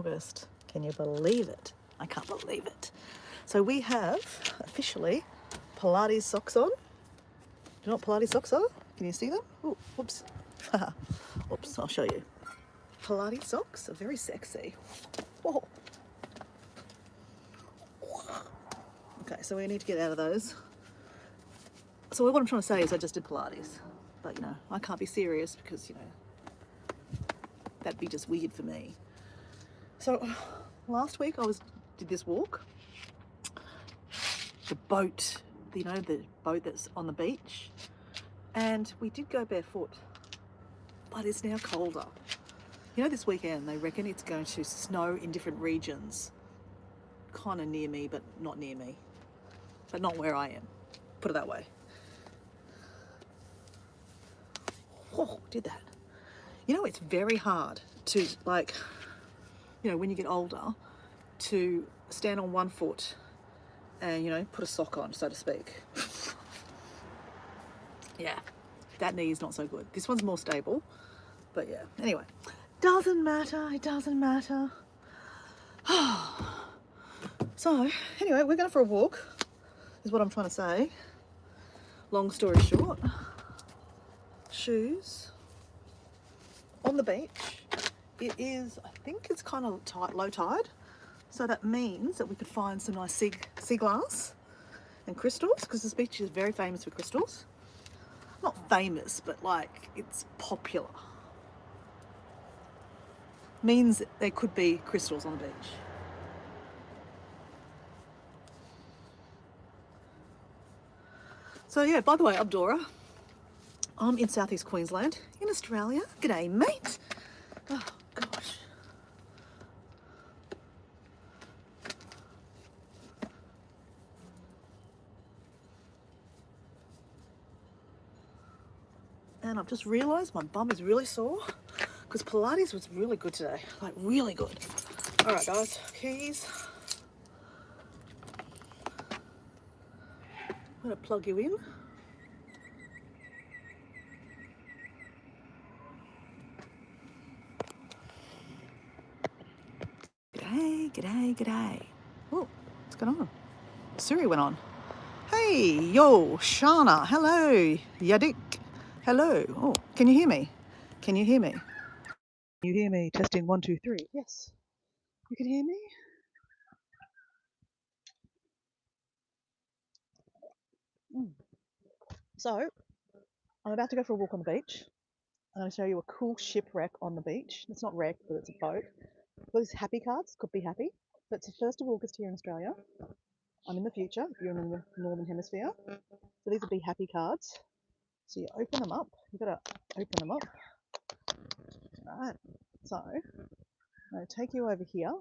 August. Can you believe it? I can't believe it. So we have officially Pilates socks on. Do you know what Pilates socks are? Can you see them? Ooh, whoops. Oops, I'll show you. Pilates socks are very sexy. Whoa. Okay, so we need to get out of those. So what I'm trying to say is I just did Pilates. But, you know, I can't be serious because, you know, that'd be just weird for me. So last week I did this walk. The boat, you know, the boat that's on the beach. And we did go barefoot, but it's now colder. You know, this weekend they reckon it's going to snow in different regions. Kind of near me, but not near me. But not where I am. Put it that way. Oh, did that. You know, it's very hard to, like, you know, when you get older, to stand on one foot and, you know, put a sock on, so to speak. Yeah, that knee is not so good. This one's more stable, but yeah. Anyway, doesn't matter, it doesn't matter. So, anyway, we're going for a walk, is what I'm trying to say. Long story short, shoes on the beach. It is, I think it's kind of low tide. So that means that we could find some nice sea glass and crystals, because this beach is very famous for crystals. Not famous, but like it's popular. Means there could be crystals on the beach. So yeah, by the way, I'm Dora. I'm in southeast Queensland, in Australia. G'day, mate. Oh gosh. And I've just realised my bum is really sore because Pilates was really good today, like really good. All right, guys, keys. I'm gonna plug you in. G'day, g'day, g'day. Oh, what's going on? Siri went on. Hey, yo, Shana, hello, Yadik, hello. Oh, can you hear me? Can you hear me? Can you hear me? Testing 1, 2, 3. Yes, you can hear me? So, I'm about to go for a walk on the beach. I'm going to show you a cool shipwreck on the beach. It's not wreck, but it's a boat. Well, these happy cards could be happy. But it's the 1st of August here in Australia. I'm in the future, if you're in the Northern Hemisphere. So these would be happy cards. So you open them up. You've got to open them up. Right. So I'm going to take you over here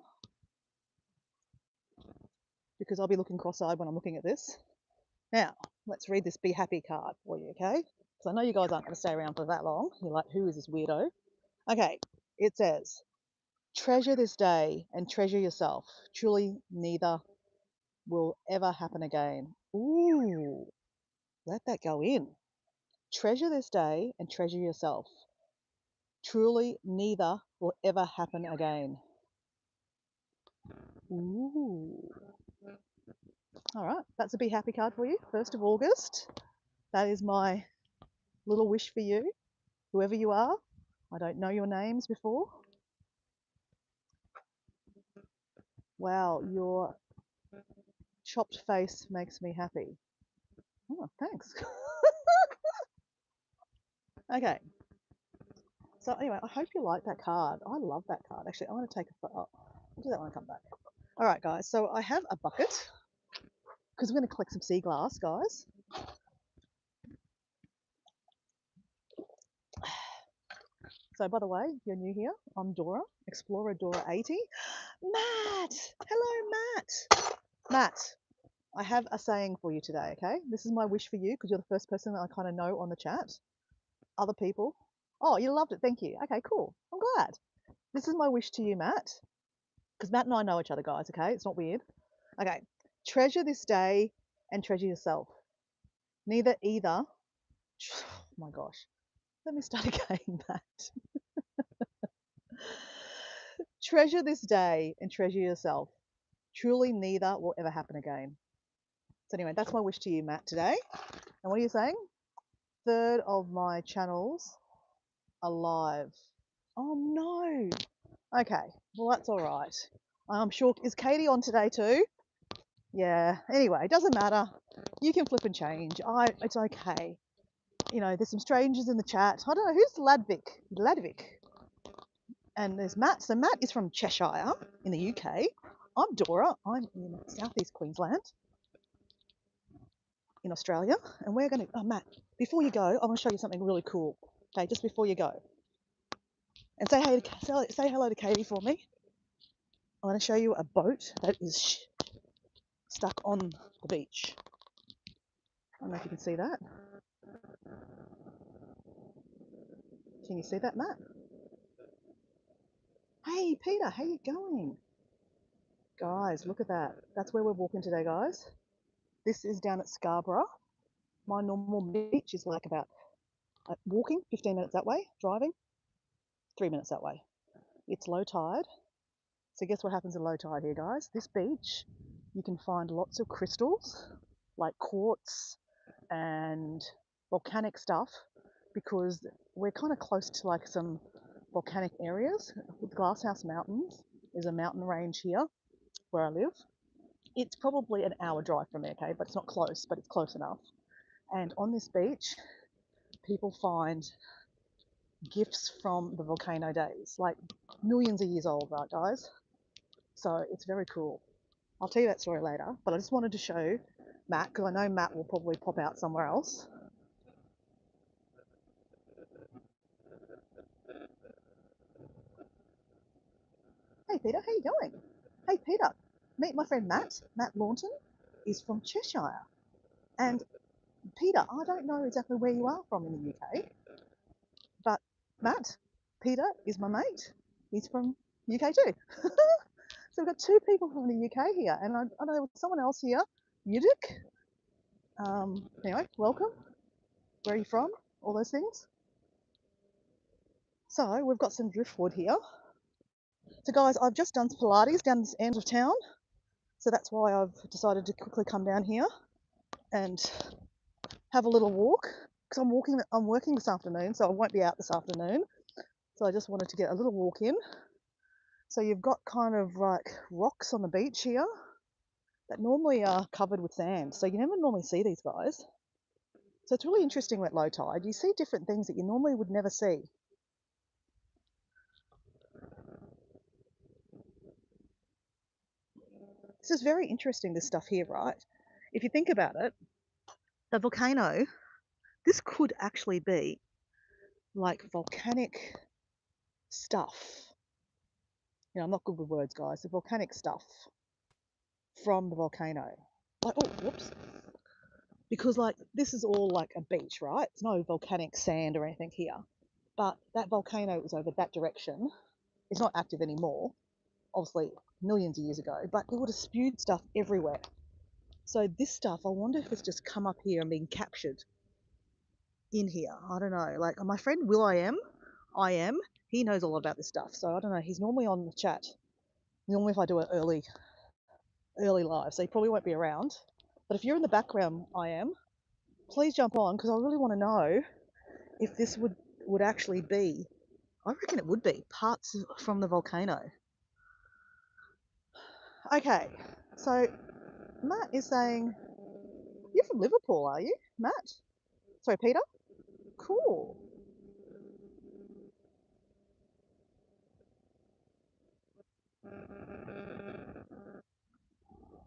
because I'll be looking cross-eyed when I'm looking at this. Now, let's read this Be Happy card for you, okay? Because I know you guys aren't going to stay around for that long. You're like, who is this weirdo? Okay, it says, treasure this day and treasure yourself. Truly, neither will ever happen again. Ooh, let that go in. Treasure this day and treasure yourself. Truly, neither will ever happen again. Ooh. All right, that's a Be Happy card for you. 1st of August. That is my little wish for you, whoever you are. I don't know your names before. Wow, your chopped face makes me happy. Oh, thanks. Okay. So anyway, I hope you like that card. I love that card. Actually, I'm going to take a photo. I'll do that when I come back. All right, guys. So I have a bucket because we're going to collect some sea glass, guys. So by the way, if you're new here, I'm Dora, Explorer Dora 80. Matt! Hello, Matt! Matt, I have a saying for you today, okay? This is my wish for you because you're the first person that I kind of know on the chat. Other people. Oh, you loved it. Thank you. Okay, cool. I'm glad. This is my wish to you, Matt. Because Matt and I know each other, guys, okay? It's not weird. Okay. Treasure this day and treasure yourself. Neither either. Oh my gosh. Let me start again, Matt. Treasure this day and treasure yourself. Truly, neither will ever happen again. So, anyway, that's my wish to you, Matt, today. And what are you saying? Third of my channels alive. Oh no. Okay, well, that's all right. I'm sure. Is Katie on today too? Yeah. Anyway, it doesn't matter. You can flip and change. It's okay. You know, there's some strangers in the chat. I don't know who's Ladvik. Ladvik. And there's Matt. So Matt is from Cheshire in the UK. I'm Dora. I'm in southeast Queensland in Australia. And we're going to, oh, Matt, before you go, I want to show you something really cool. Okay, just before you go. And say hello to Katie for me. I want to show you a boat that is stuck on the beach. I don't know if you can see that. Can you see that, Matt? Hey, Peter, how you going? Guys, look at that. That's where we're walking today, guys. This is down at Scarborough. My normal beach is like about walking 15 minutes that way, driving 3 minutes that way. It's low tide. So guess what happens at low tide here, guys? This beach, you can find lots of crystals, like quartz and volcanic stuff, because we're kind of close to like some volcanic areas. The Glasshouse Mountains is a mountain range here where I live. It's probably an hour drive from me, okay, but it's not close, but it's close enough. And on this beach, people find gifts from the volcano days, like millions of years old, right, guys? So it's very cool. I'll tell you that story later, but I just wanted to show Matt, because I know Matt will probably pop out somewhere else. Hey, Peter, how you going? Hey, Peter, meet my friend Matt. Matt Launton is from Cheshire. And Peter, I don't know exactly where you are from in the UK, but Matt, Peter is my mate. He's from UK too. So we've got two people from the UK here, and I know there was someone else here, Yudik. Anyway, welcome. Where are you from? All those things. So we've got some driftwood here. So guys, I've just done Pilates down this end of town, so that's why I've decided to quickly come down here and have a little walk, because I'm working this afternoon, so I won't be out this afternoon. So I just wanted to get a little walk in. So you've got kind of like rocks on the beach here that normally are covered with sand, so you never normally see these guys. So it's really interesting at low tide. You see different things that you normally would never see. This is very interesting, this stuff here, right? If you think about it, the volcano, this could actually be like volcanic stuff. You know, I'm not good with words, guys. The volcanic stuff from the volcano. Like, oh, whoops. Because like this is all like a beach, right? It's no volcanic sand or anything here. But that volcano was over that direction. It's not active anymore, obviously millions of years ago, but it would have spewed stuff everywhere. So this stuff, I wonder if it's just come up here and been captured in here. I don't know. Like my friend I am, he knows all about this stuff. So I don't know. He's normally on the chat. Normally if I do an early live, so he probably won't be around. But if you're in the background, I am, please jump on, because I really want to know if this would actually be, I reckon it would be, parts from the volcano. Okay, so Matt is saying, you're from Liverpool, are you, Matt? Sorry, Peter? Cool.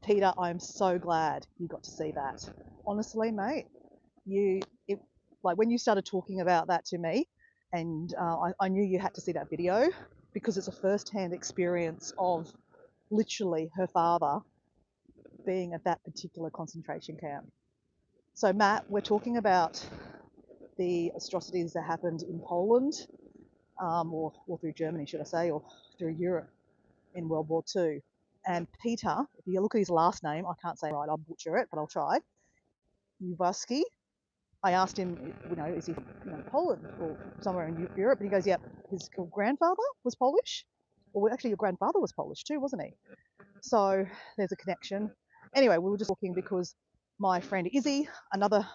Peter, I'm so glad you got to see that. Honestly, mate, like when you started talking about that to me, and I knew you had to see that video, because it's a first-hand experience of literally her father being at that particular concentration camp. So Matt, we're talking about the atrocities that happened in Poland, or through Germany, should I say, or through Europe in World War II. And Peter, if you look at his last name, I can't say it right, I'll butcher it, but I'll try. Uwaski. I asked him, you know, is he from Poland or somewhere in Europe? And he goes, yep, his grandfather was Polish. Well, actually, your grandfather was Polish too, wasn't he? So there's a connection. Anyway, we were just talking because my friend Izzy, another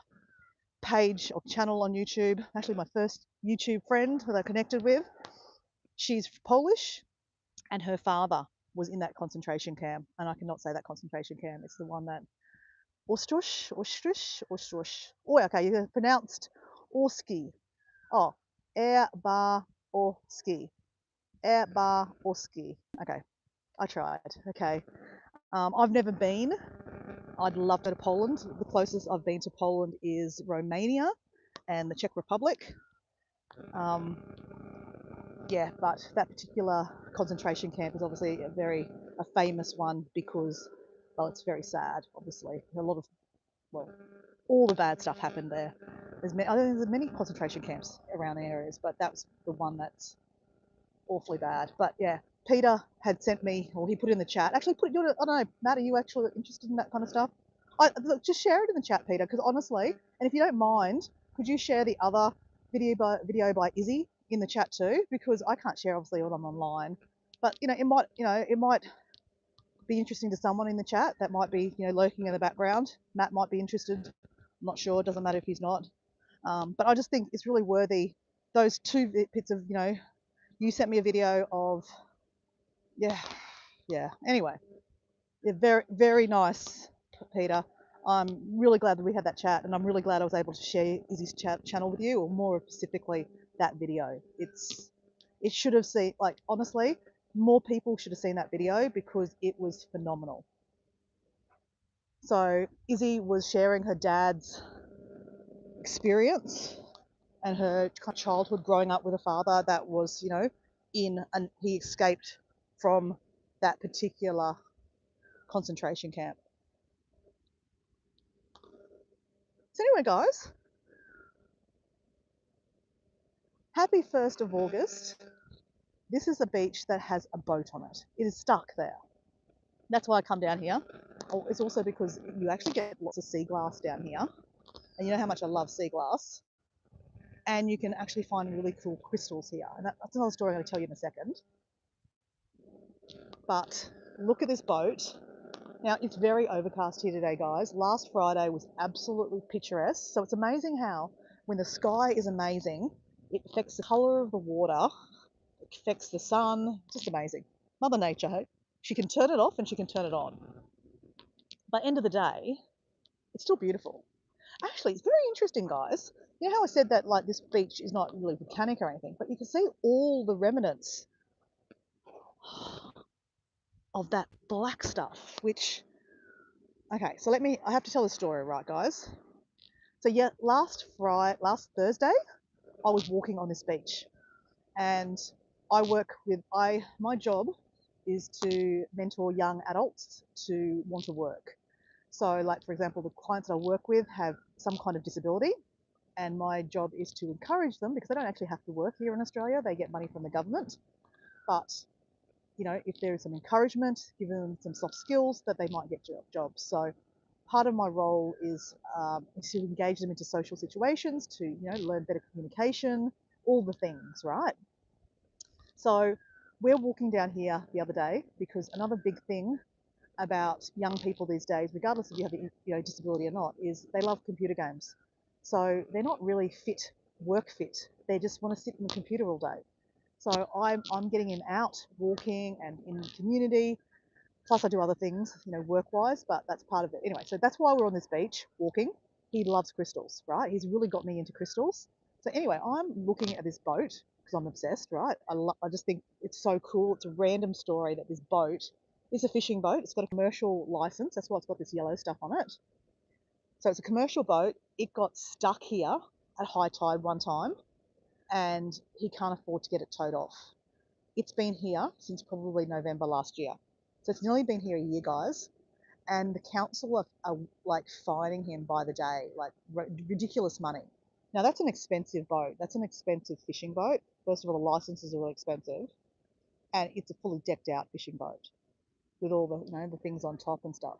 page or channel on YouTube, actually my first YouTube friend that I connected with, she's Polish, and her father was in that concentration camp. And I cannot say that concentration camp. It's the one that Ostrush. Oh, okay, you pronounced Orski. Oh, Erbarowski. Erbarowski. Okay, I tried. Okay. I've never been. I'd love to go to Poland. The closest I've been to Poland is Romania and the Czech Republic. Um, yeah, but that particular concentration camp is obviously a famous one because, well, it's very sad. Obviously, a lot of, well, all the bad stuff happened there. I think there's many concentration camps around the areas, but that's the one that's awfully bad. But yeah, Peter had sent me, or he put it in the chat. Actually, I don't know, Matt, are you actually interested in that kind of stuff? Look, just share it in the chat, Peter, because honestly, and if you don't mind, could you share the other video by Izzy in the chat too? Because I can't share obviously when I'm online, but it might be interesting to someone in the chat that might be lurking in the background. Matt might be interested. I'm not sure. It doesn't matter if he's not. But I just think it's really worthy. Those two bits of you sent me a video of yeah. Anyway, yeah, very very nice, Peter. I'm really glad that we had that chat, and I'm really glad I was able to share Izzy's channel with you, or more specifically that video. It should have seen, like, honestly, more people should have seen that video because it was phenomenal. So Izzy was sharing her dad's experience and her childhood growing up with a father that was, he escaped from that particular concentration camp. So anyway, guys, happy 1st of August. This is a beach that has a boat on it. It is stuck there. That's why I come down here. Oh, it's also because you actually get lots of sea glass down here. And you know how much I love sea glass. And you can actually find really cool crystals here. And that's another story I'm going to tell you in a second. But look at this boat. Now, it's very overcast here today, guys. Last Friday was absolutely picturesque. So it's amazing how when the sky is amazing, it affects the colour of the water, it affects the sun. Just amazing. Mother Nature, hey? She can turn it off and she can turn it on. By the end of the day, it's still beautiful. Actually, it's very interesting, guys. You know how I said that, like, this beach is not really volcanic or anything, but you can see all the remnants of that black stuff, which, okay, so I have to tell the story, right, guys? So yeah, last Thursday, I was walking on this beach, and my job is to mentor young adults to want to work. So, like, for example, the clients that I work with have some kind of disability, and my job is to encourage them, because they don't actually have to work here in Australia, they get money from the government. But, if there is some encouragement, give them some soft skills that they might get jobs. So part of my role is to engage them into social situations, to learn better communication, all the things, right? So we're walking down here the other day because another big thing about young people these days, regardless if you have a disability or not, is they love computer games. So they're not really work fit. They just want to sit in the computer all day. So I'm getting him out walking and in the community. Plus I do other things, work-wise, but that's part of it. Anyway, so that's why we're on this beach walking. He loves crystals, right? He's really got me into crystals. So anyway, I'm looking at this boat because I'm obsessed, right? I just think it's so cool. It's a random story that this boat is a fishing boat. It's got a commercial license. That's why it's got this yellow stuff on it. So it's a commercial boat. It got stuck here at high tide one time, and he can't afford to get it towed off. It's been here since probably November last year. So it's nearly been here a year, guys. And the council are like fining him by the day, like ridiculous money. Now that's an expensive boat. That's an expensive fishing boat. First of all, the licenses are really expensive, and it's a fully decked out fishing boat with all the the things on top and stuff.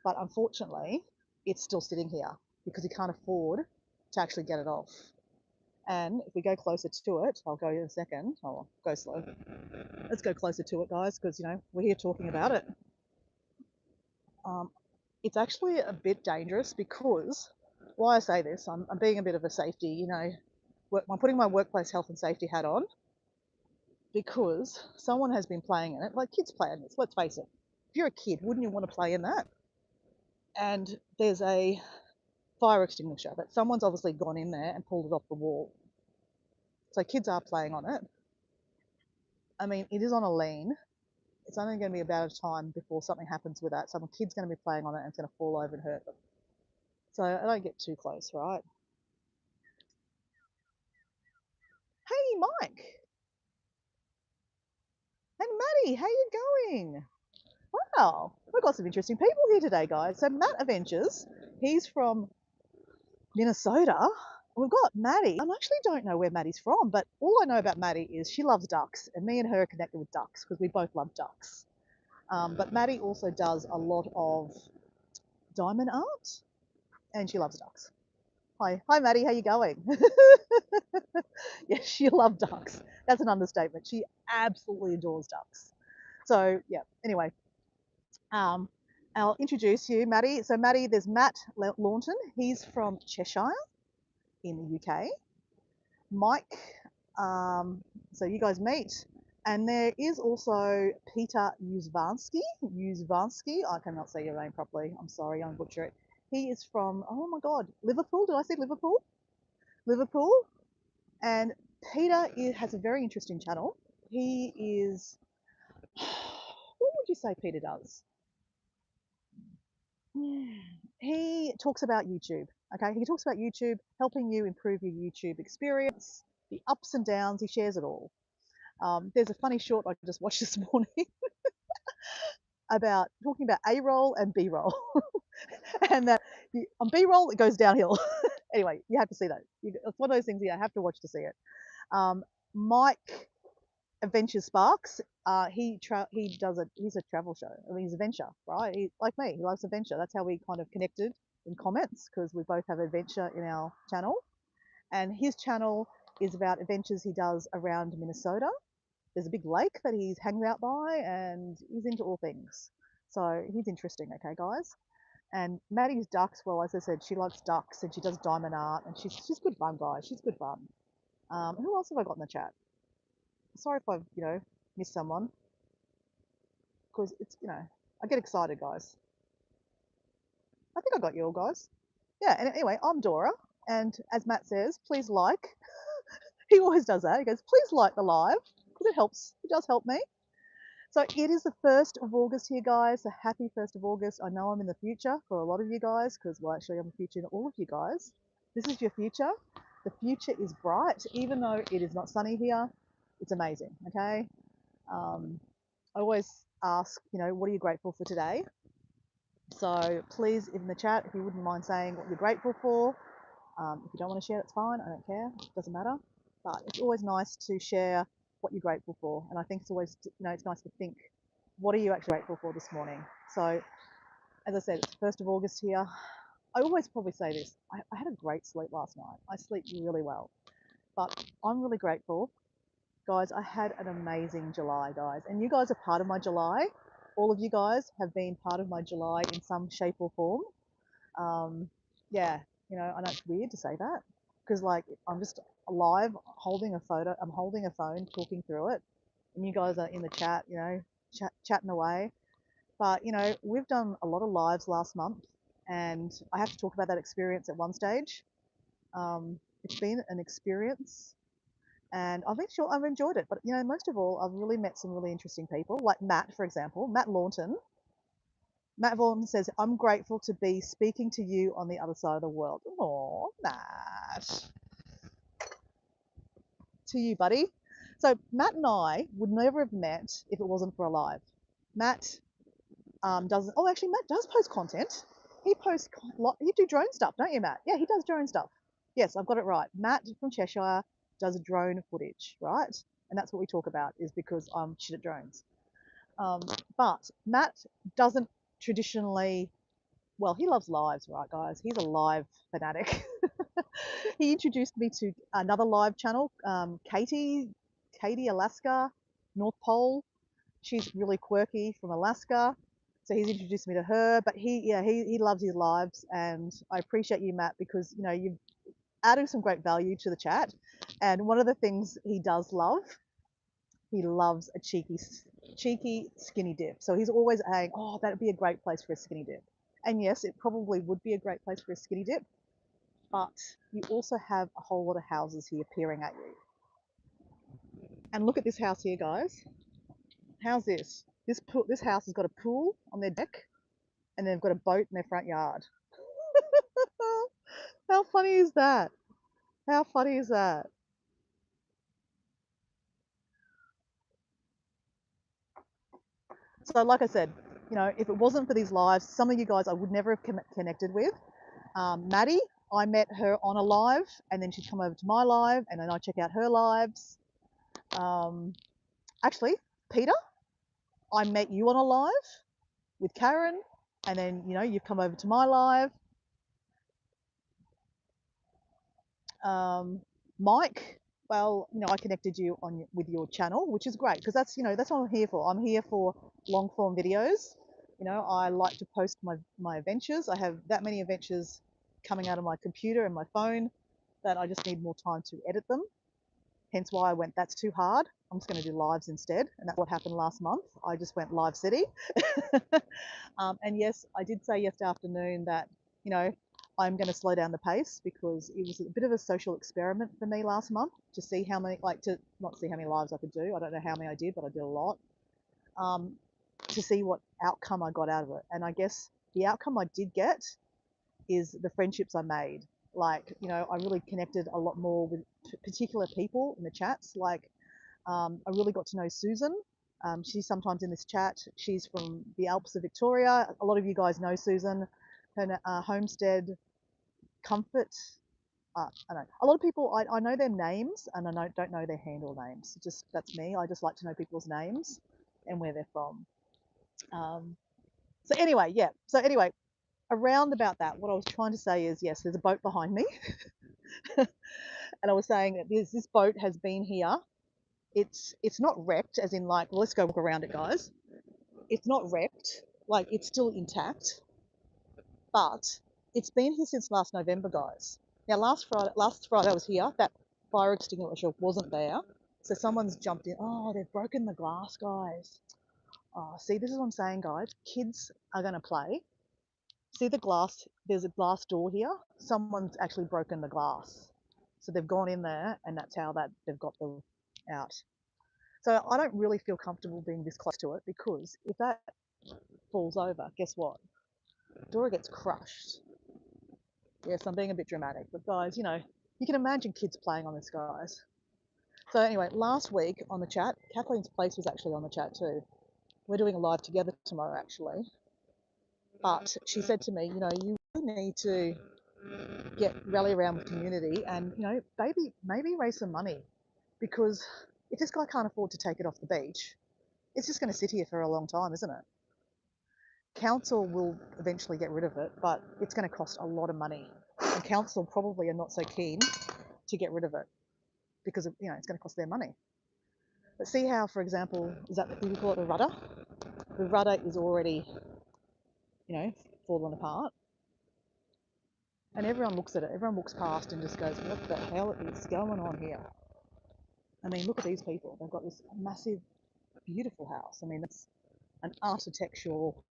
But unfortunately, it's still sitting here because he can't afford to actually get it off. And if we go closer to it, I'll go in a second. I'll go slow. Let's go closer to it, guys, because we're here talking about it. It's actually a bit dangerous because why I say this, I'm being a bit of a safety, I'm putting my workplace health and safety hat on because someone has been playing in it. Like kids play in this, let's face it. If you're a kid, wouldn't you want to play in that? And there's a fire extinguisher that someone's obviously gone in there and pulled it off the wall. So kids are playing on it. I mean, it is on a lean. It's only going to be about a time before something happens with that. Some kid's going to be playing on it and it's going to fall over and hurt them. So I don't get too close, right? Hey, Mike. Hey, Maddie. How you going? Wow, we've got some interesting people here today, guys. So Matt Adventures, he's from Minnesota. We've got Maddie. I actually don't know where Maddie's from, but all I know about Maddie is she loves ducks, and me and her are connected with ducks because we both love ducks. But Maddie also does a lot of diamond art, and she loves ducks. Hi, Maddie. How you going? Yeah, she loves ducks. That's an understatement. She absolutely adores ducks. So yeah. Anyway, I'll introduce you, Maddie. So Maddie, there's Matt Launton. He's from Cheshire in the UK. Mike, so you guys meet. And there is also Peter Uzvansky. I cannot say your name properly. I'm sorry, I'm butchering it. He is from, oh my God, Liverpool. Did I say Liverpool? Liverpool. And Peter has a very interesting channel. He is, what would you say Peter does? He talks about YouTube. Okay, he talks about YouTube, helping you improve your YouTube experience, the ups and downs. He shares it all. There's a funny short I just watched this morning about talking about A roll and B roll, and that on B roll it goes downhill. Anyway, you have to see that. It's one of those things you have to watch to see it. Mike Adventure Sparks. He does a he's a travel show. I mean, he's a adventure, right? He, like me, he loves adventure. That's how we kind of connected in comments because we both have adventure in our channel. And his channel is about adventures he does around Minnesota. There's a big lake that he's hangs out by, and he's into all things. So he's interesting, okay, guys. And Maddie's ducks. Well, as I said, she likes ducks and she does diamond art, and she's good fun, guys. She's good fun. Who else have I got in the chat? Sorry if I've missed someone because it's I get excited, guys. I think I got you all, guys. Yeah. And anyway, I'm Dora, and as Matt says, please like. He always does that. He goes, please like the live because it helps. It does help me. So it is the 1st of August here, guys. So happy 1st of August. I know I'm in the future for a lot of you guys because, well, actually, I'm the future in all of you guys. This is your future. The future is bright, even though it is not sunny here. It's amazing, okay? I always ask, what are you grateful for today? So please, in the chat, if you wouldn't mind saying what you're grateful for. If you don't want to share, that's fine. I don't care. It doesn't matter. But it's always nice to share what you're grateful for. And I think it's always, it's nice to think, what are you actually grateful for this morning? So, as I said, it's the 1st of August here. I always probably say this. I had a great sleep last night. I sleep really well. But I'm really grateful. Guys, I had an amazing July, guys. And you guys are part of my July. All of you guys have been part of my July in some shape or form. Yeah, I know it's weird to say that because I'm just alive holding a photo. I'm holding a phone, talking through it, and you guys are in the chat, chatting away. But we've done a lot of lives last month, and I have to talk about that experience at one stage. It's been an experience, and I've enjoyed it. But most of all, I've really met some really interesting people, like Matt, for example, Matt Launton. Matt Vaughan says, I'm grateful to be speaking to you on the other side of the world. Oh, Matt. To you, buddy. So Matt and I would never have met if it wasn't for a live. Matt doesn't, oh, actually, Matt does post content. He posts, you do drone stuff, don't you, Matt? Yeah, he does drone stuff. Yes, I've got it right. Matt from Cheshire does drone footage, right? And that's what we talk about is because I'm shit at drones. But Matt doesn't traditionally, well, he loves lives, right, guys? He's a live fanatic. He introduced me to another live channel, Katie Alaska, North Pole. She's really quirky from Alaska. So he's introduced me to her, but he loves his lives, and I appreciate you, Matt, because you've added some great value to the chat. And one of the things he does love, he loves a cheeky skinny dip. So he's always saying, "Oh, that'd be a great place for a skinny dip." And yes, it probably would be a great place for a skinny dip, but you also have a whole lot of houses here peering at you. And look at this house here, guys. How's this? This house has got a pool on their deck, and they've got a boat in their front yard. How funny is that? How funny is that? So, like I said, if it wasn't for these lives, some of you guys I would never have connected with. Maddie, I met her on a live, and then she'd come over to my live, and then I check out her lives. Actually, Peter, I met you on a live with Karen, and then you've come over to my live. Mike, well, I connected you with your channel, which is great because that's what I'm here for. I'm here for long form videos. I like to post my adventures. I have that many adventures coming out of my computer and my phone that I just need more time to edit them. Hence why I went, that's too hard. I'm just going to do lives instead. And that's what happened last month. I just went live city. And yes, I did say yesterday afternoon that, I'm going to slow down the pace because it was a bit of a social experiment for me last month to see how many, not see how many lives I could do. I don't know how many I did, but I did a lot. To see what outcome I got out of it. And I guess the outcome I did get is the friendships I made. I really connected a lot more with particular people in the chats. I really got to know Susan. She's sometimes in this chat. She's from the Alps of Victoria. A lot of you guys know Susan. Her homestead, Comfort. I don't know. A lot of people, I know their names and I don't know their handle names. That's me. I just like to know people's names and where they're from. So anyway, around about that, what I was trying to say is, yes, there's a boat behind me. And I was saying that this boat has been here. It's not wrecked, as in well, let's go walk around it, guys. It's not wrecked, it's still intact, but it's been here since last November, guys. Now, last Friday I was here. That fire extinguisher wasn't there, so someone's jumped in. Oh, they've broken the glass, guys. Oh, see, this is what I'm saying, guys. Kids are going to play. See the glass? There's a glass door here. Someone's actually broken the glass. So they've gone in there, and that's how they've got them out. So I don't really feel comfortable being this close to it because if that falls over, guess what? Dora gets crushed. Yes, I'm being a bit dramatic, but guys, you can imagine kids playing on this, guys. So anyway, last week on the chat, Kathleen's Place was actually on the chat too. We're doing a live together tomorrow, actually. But she said to me, you really need to rally around the community and, maybe raise some money, because if this guy can't afford to take it off the beach, it's just going to sit here for a long time, isn't it? Council will eventually get rid of it, but it's going to cost a lot of money. And council probably are not so keen to get rid of it because it's going to cost their money. But see how, for example, we call it the rudder? The rudder is already, fallen apart. And everyone looks at it. Everyone walks past and just goes, what the hell is going on here? I mean, look at these people. They've got this massive, beautiful house. I mean, it's an architectural,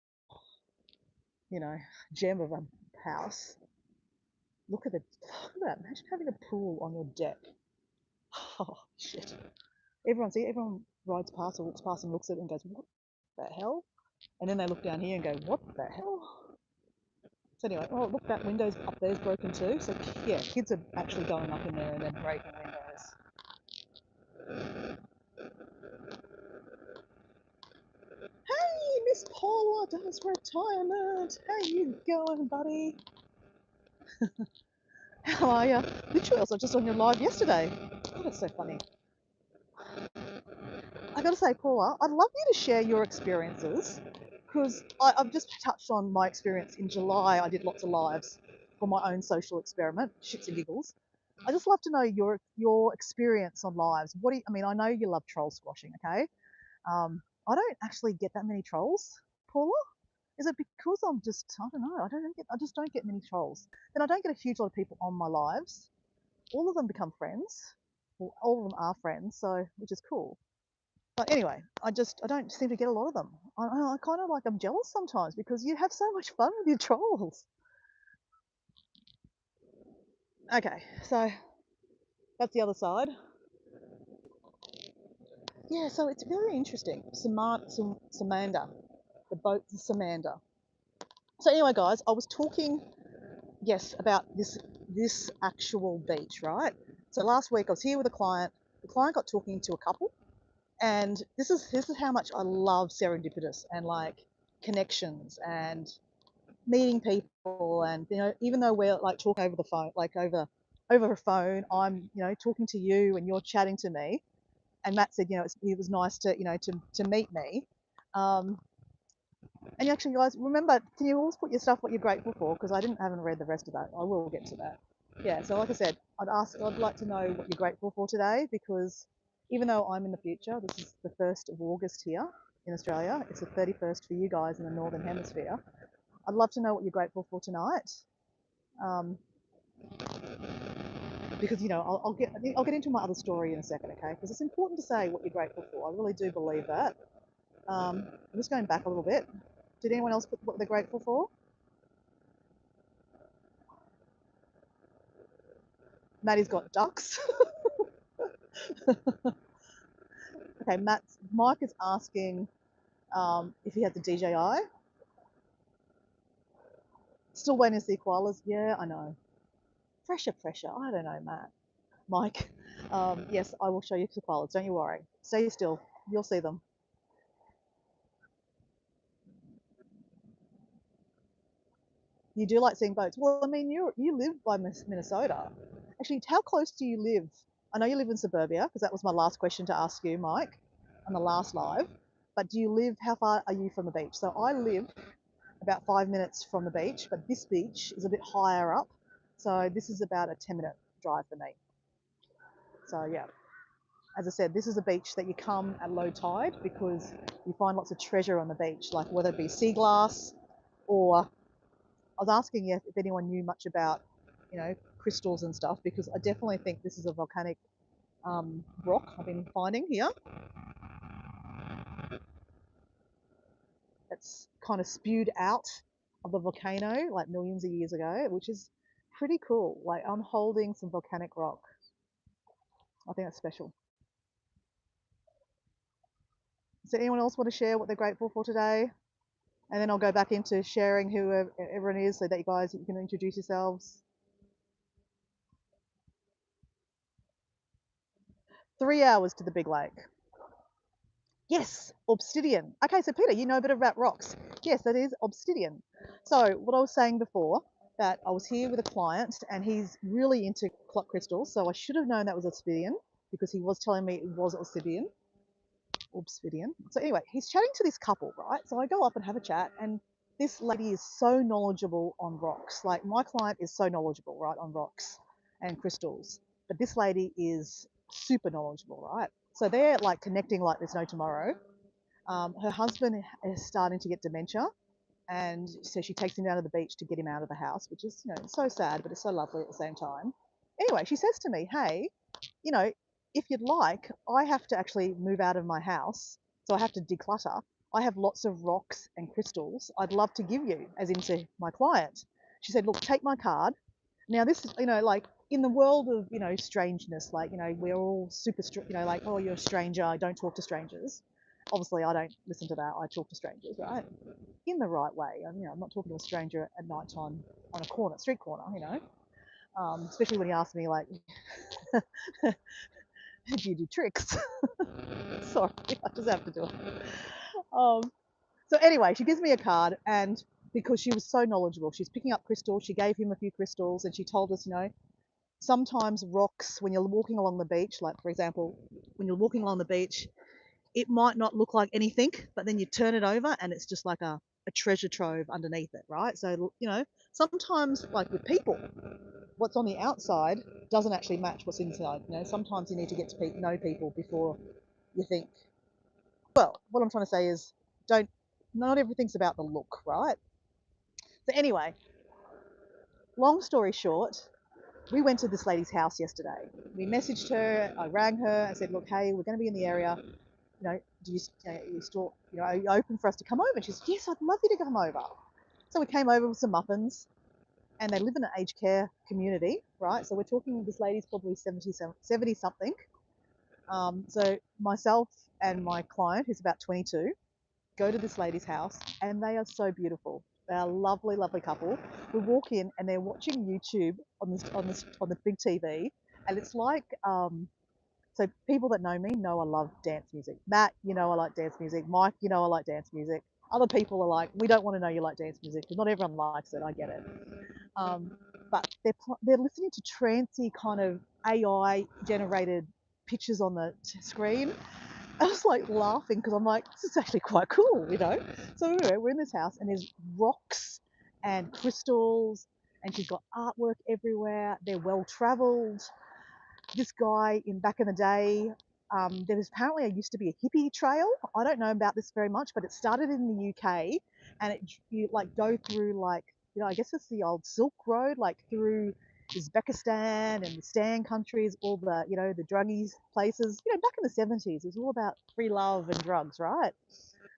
gem of a house. Look at that. Imagine having a pool on your deck. Oh, shit. Everyone rides past or walks past and looks at it and goes, what the hell? And then they look down here and go, what the hell? So anyway, oh, look, that window's up there's broken too. So yeah, kids are actually going up in there and then breaking windows. Hey, Miss Paula does retirement. How you going, buddy? How are you? Literally, I was just on your live yesterday. Oh, that's so funny. I got to say, Paula, I'd love you to share your experiences, because I've just touched on my experience in July. I did lots of lives. for my own social experiment, shits and giggles. I just love to know your experience on lives. What do you, I mean? I know you love troll squashing, okay? I don't actually get that many trolls, Paula. Is it because I'm just, I don't know, I just don't get many trolls. Then I don't get a huge lot of people on my lives. All of them become friends. Well, all of them are friends, so which is cool. But anyway, I don't seem to get a lot of them. I kind of like, I'm jealous sometimes because you have so much fun with your trolls. Okay, so that's the other side. Yeah, so it's very interesting. Samanda, the boat Samanda. So anyway, guys, I was talking, yes, about this actual beach, right? So last week I was here with a client. The client got talking to a couple, and this is how much I love serendipitous and like connections and meeting people. And even though we're like talking over the phone, like over a phone, I'm talking to you and you're chatting to me. And Matt said, it was nice to to meet me. Um, and actually, guys, remember, can you always put your stuff what you're grateful for? Because haven't read the rest of that. I will get to that. Yeah. So like I said, I'd like to know what you're grateful for today, because even though I'm in the future, this is the 1st of August here in Australia. It's the 31st for you guys in the Northern Hemisphere. I'd love to know what you're grateful for tonight. Um, because I'll get into my other story in a second, okay? Because it's important to say what you're grateful for. I really do believe that. I'm just going back a little bit. Did anyone else put what they're grateful for? Maddie's got ducks. Okay, Mike is asking if he had the DJI. Still waiting to see koalas. Yeah, I know. Pressure. I don't know, Matt. Mike, yes, I will show you the koalas. Don't you worry. Stay still. You'll see them. You do like seeing boats. Well, I mean, you live by Minnesota. Actually, how close do you live? I know you live in suburbia, because that was my last question to ask you, Mike, on the last live. But how far are you from the beach? So I live about 5 minutes from the beach, but this beach is a bit higher up. So this is about a 10-minute drive for me. So yeah, as I said, this is a beach that you come at low tide because you find lots of treasure on the beach, like whether it be sea glass or I was asking if anyone knew much about, crystals and stuff, because I definitely think this is a volcanic rock I've been finding here. It's kind of spewed out of a volcano like millions of years ago, which is pretty cool. Like I'm holding some volcanic rock. I think that's special. Does anyone else want to share what they're grateful for today? And then I'll go back into sharing who everyone is so that you can introduce yourselves. 3 hours to the big lake. Yes, obsidian. Okay, so Peter, you know a bit about rocks. Yes, that is obsidian. So what I was saying before, that I was here with a client and he's really into clock crystals, so I should have known that was obsidian because he was telling me it was obsidian. Obsidian. So anyway, he's chatting to this couple, right? So I go up and have a chat, and this lady is so knowledgeable on rocks. Like my client is so knowledgeable, right, on rocks and crystals. But this lady is super knowledgeable, right? So they're like connecting like there's no tomorrow. Her husband is starting to get dementia, and so she takes him down to the beach to get him out of the house, which is so sad, but it's so lovely at the same time. Anyway, she says to me, "Hey, you know, if you'd like, I have to actually move out of my house, so I have to declutter. I have lots of rocks and crystals I'd love to give you, as into my client." She said, "Look, take my card." Now, this is, like in the world of, strangeness, like, we're all super, like, oh, you're a stranger, don't talk to strangers. Obviously, I don't listen to that. I talk to strangers, right? In the right way. I'm not talking to a stranger at night time on a street corner, especially when you ask me, like, do you do tricks? Sorry, I just have to do it. Um, so anyway, she gives me a card, and because she was so knowledgeable, she's picking up crystals. She gave him a few crystals, and she told us, sometimes rocks, when you're walking along the beach, like for example, when you're walking along the beach, it might not look like anything, but then you turn it over, and it's just like a a treasure trove underneath it, right? So, sometimes, like with people, what's on the outside doesn't actually match what's inside. Sometimes you need to get to know people before you think. Well, what I'm trying to say is, not everything's about the look, right? So anyway, long story short, we went to this lady's house yesterday. We messaged her, I rang her, I said, look, hey, we're going to be in the area. Do you still, are you open for us to come over? And she said, yes, I'd love you to come over. So we came over with some muffins, and they live in an aged care community, right? So we're talking, this lady's probably 70 something. So myself and my client, who's about 22, go to this lady's house, and they are so beautiful. They're a lovely, lovely couple. We walk in, and they're watching YouTube on the big TV, and it's like, so people that know me know I love dance music. Matt, I like dance music. Mike, I like dance music. Other people are like, we don't want to know you like dance music, because not everyone likes it. I get it. But they're listening to trancy kind of AI generated pictures on the screen. I was like laughing because I'm like, this is actually quite cool. So anyway, we're in this house, and there's rocks and crystals, and she's got artwork everywhere. They're well traveled. This guy, in back in the day, there was apparently used to be a hippie trail. I don't know about this very much, but it started in the UK, and you like go through, like, I guess it's the old Silk Road, like through Uzbekistan and the Stan countries, all the the druggies places. Back in the 70s, it was all about free love and drugs, right?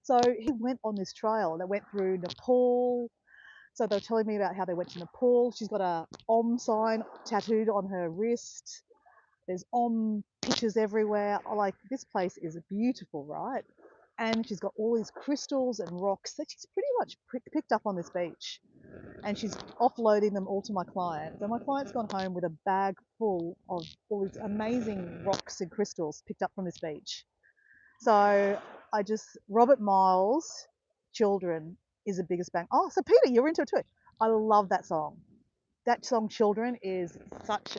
So he went on this trail that went through Nepal. So they were telling me about how they went to Nepal. She's got a Om sign tattooed on her wrist. There's Om pictures everywhere. Like, this place is beautiful, right? And she's got all these crystals and rocks that she's pretty much picked up on this beach. And she's offloading them all to my client. So my client's gone home with a bag full of all these amazing rocks and crystals picked up from this beach. So Robert Miles, Children, is the biggest bang. Oh, so Peter, you're into it too. I love that song. That song Children is such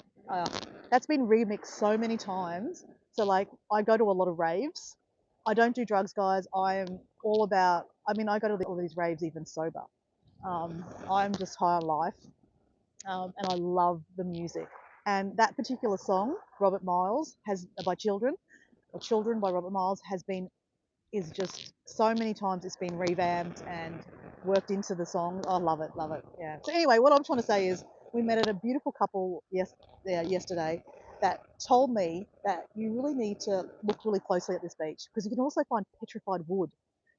that's been remixed so many times. So, like, I go to a lot of raves. I don't do drugs, guys. I am all about, I go to all these raves even sober. I'm just high on life, and I love the music. And that particular song, Robert Miles, by Children, or Children by Robert Miles, is just so many times it's been revamped and worked into the song. I love it, love it. Yeah. So anyway, what I'm trying to say is, we met a beautiful couple yesterday that told me that you really need to look really closely at this beach, because you can also find petrified wood.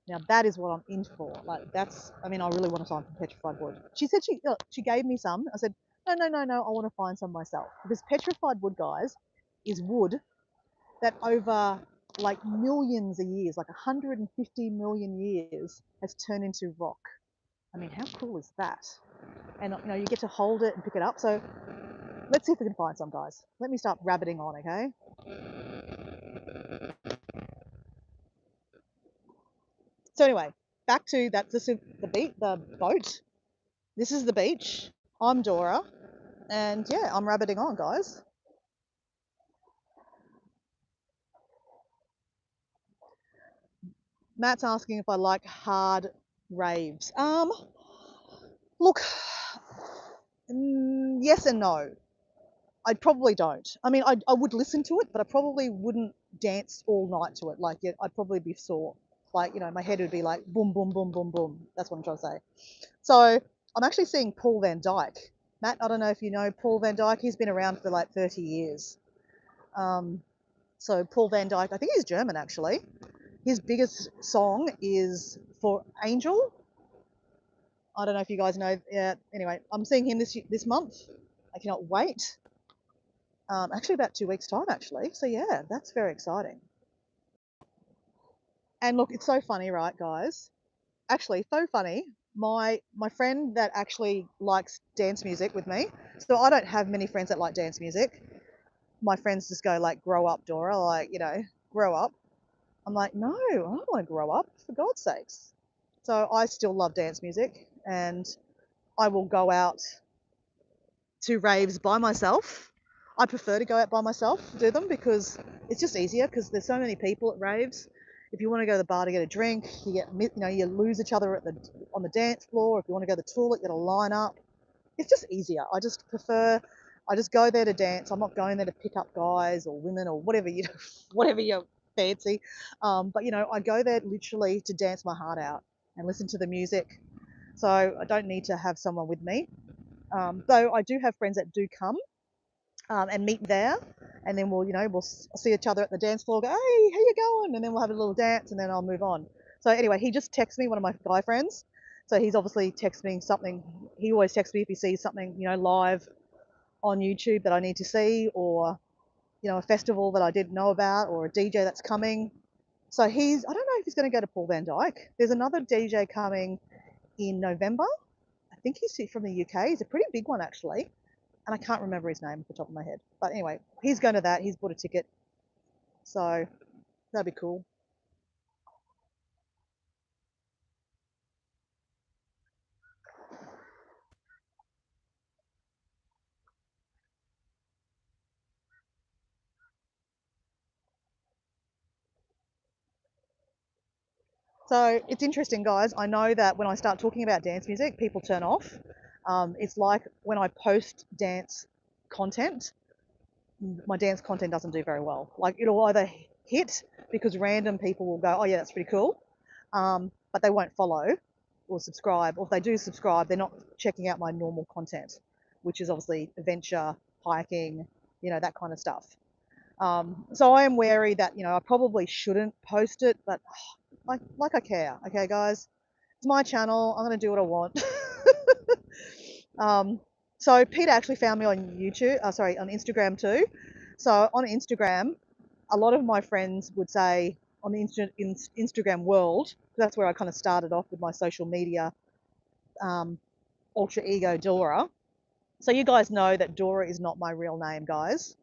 Now that is what I'm in for. Like, I really want to find petrified wood. She said she gave me some. I said, no, no, no, no. I want to find some myself, because petrified wood, guys, is wood that over like millions of years, like 150 million years, has turned into rock. How cool is that? And you get to hold it and pick it up. So let's see if we can find some, guys. Let me start rabbiting on, okay? So anyway, back to the boat. This is the beach. I'm Dora, and yeah, I'm rabbiting on, guys. Matt's asking if I like hard raves. Look, yes and no. I probably don't. I would listen to it, but I probably wouldn't dance all night to it. Like, yeah, I'd probably be sore. Like, my head would be like boom, boom, boom, boom, boom. That's what I'm trying to say. So I'm actually seeing Paul van Dyk. Matt, I don't know if you know Paul van Dyk. He's been around for like 30 years. So Paul van Dyk, I think he's German actually. His biggest song is For Angel. I don't know if you guys know. Yeah. Anyway, I'm seeing him this month. I cannot wait. Actually, about 2 weeks' time, actually. So yeah, that's very exciting. And look, it's so funny, right, guys? Actually, so funny. My friend that actually likes dance music with me. So I don't have many friends that like dance music. My friends just go like, "Grow up, Dora." Like, grow up. I'm like, no, I don't want to grow up, for God's sakes. So I still love dance music, and I will go out to raves by myself. I prefer to go out by myself, do them, because it's just easier, because there's so many people at raves. If you want to go to the bar to get a drink, you lose each other on the dance floor. If you want to go to the toilet, you got to line up. It's just easier. I just go there to dance. I'm not going there to pick up guys or women or whatever whatever you fancy. But I go there literally to dance my heart out and listen to the music. So I don't need to have someone with me. Though I do have friends that do come and meet there, and then we'll see each other at the dance floor. Go, hey, how you going? And then we'll have a little dance, and then I'll move on. So anyway, he just texted me, one of my guy friends. So he's obviously texting something. He always texts me if he sees something live on YouTube that I need to see, or a festival that I didn't know about, or a DJ that's coming. So I don't know if he's going to go to Paul van Dyk. There's another DJ coming in November. I think he's from the UK. He's a pretty big one actually, and I can't remember his name off the top of my head. But anyway, he's going to that. He's bought a ticket, so that'd be cool. So it's interesting, guys. I know that when I start talking about dance music, people turn off. It's like when I post dance content, my dance content doesn't do very well. Like it'll either hit because random people will go, oh yeah, that's pretty cool, but they won't follow or subscribe. Or if they do subscribe, they're not checking out my normal content, which is obviously adventure, hiking, that kind of stuff. So I am wary that I probably shouldn't post it, but like I care. Okay, guys, it's my channel. I'm gonna do what I want. So Peter actually found me on YouTube. On Instagram too. So on Instagram, a lot of my friends would say on the Instagram world, that's where I kind of started off with my social media alter ego Dora. So you guys know that Dora is not my real name, guys.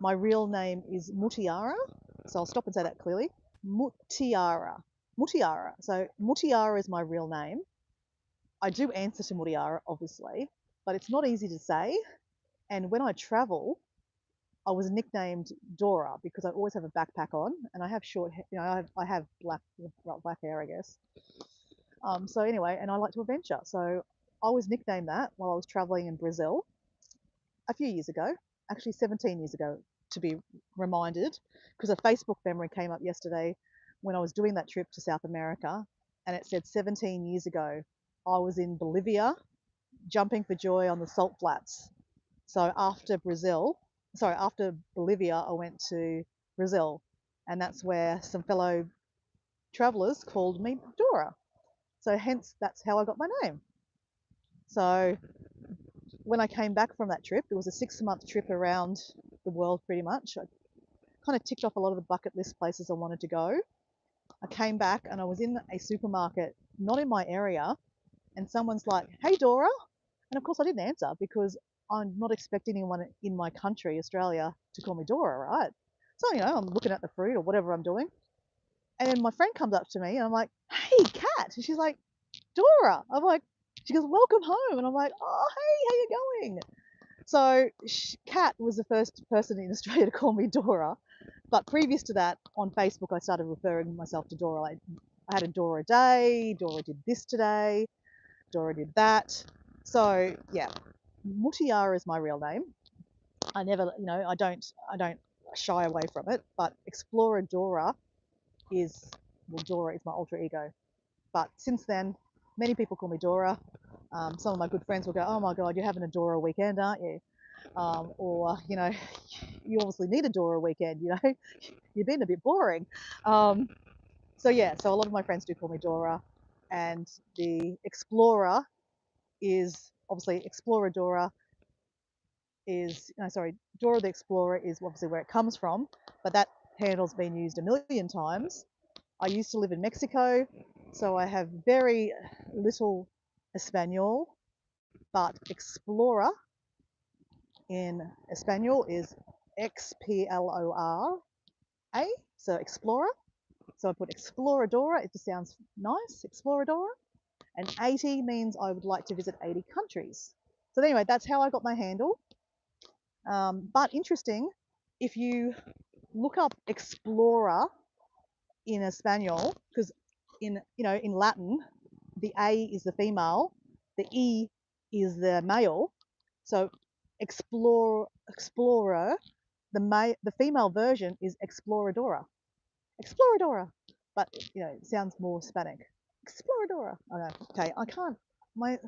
My real name is Mutiara. So I'll stop and say that clearly. Mutiara. Mutiara. So Mutiara is my real name. I do answer to Mutiara, obviously, but it's not easy to say. And when I travel, I was nicknamed Dora because I always have a backpack on, and I have short, I have black hair, I guess. So anyway, and I like to adventure. So I was nicknamed that while I was traveling in Brazil a few years ago, actually 17 years ago, to be reminded, because a Facebook memory came up yesterday when I was doing that trip to South America, and it said 17 years ago, I was in Bolivia jumping for joy on the salt flats. So after Bolivia, I went to Brazil, and that's where some fellow travelers called me Dora. So hence, that's how I got my name. So when I came back from that trip, it was a 6-month trip around the world pretty much. I kind of ticked off a lot of the bucket list places I wanted to go. I came back and I was in a supermarket, not in my area, and someone's like, hey, Dora. And of course, I didn't answer because I'm not expecting anyone in my country, Australia, to call me Dora, right? So, I'm looking at the fruit or whatever I'm doing. And then my friend comes up to me and I'm like, hey, Kat. And she's like, Dora. I'm like, she goes, welcome home. And I'm like, oh, hey, how you going? So Kat was the first person in Australia to call me Dora. But previous to that, on Facebook, I started referring myself to Dora. Like, I had a Dora day, Dora did this today, Dora did that. So yeah, Mutiara is my real name. I never, I don't shy away from it. But Explorer Dora Dora is my alter ego. But since then, many people call me Dora. Some of my good friends will go, oh my God, you're having a Dora weekend, aren't you? Or, you obviously need a Dora weekend, you've been a bit boring. So yeah, so a lot of my friends do call me Dora. And the Explorer is obviously Explorer Dora is, Dora the Explorer is obviously where it comes from, but that handle's been used a million times. I used to live in Mexico, so I have very little Espanol, but Explorer in Espanol is Xplora, so Explorer. So I put Exploradora, it just sounds nice, Exploradora. And 80 means I would like to visit 80 countries. So anyway, that's how I got my handle. But interesting, if you look up explorer in Espanol, because in Latin, the A is the female, the E is the male. So explorer, the female version is exploradora. Exploradora. But it sounds more Hispanic. Exploradora. I know. Okay, I can't. My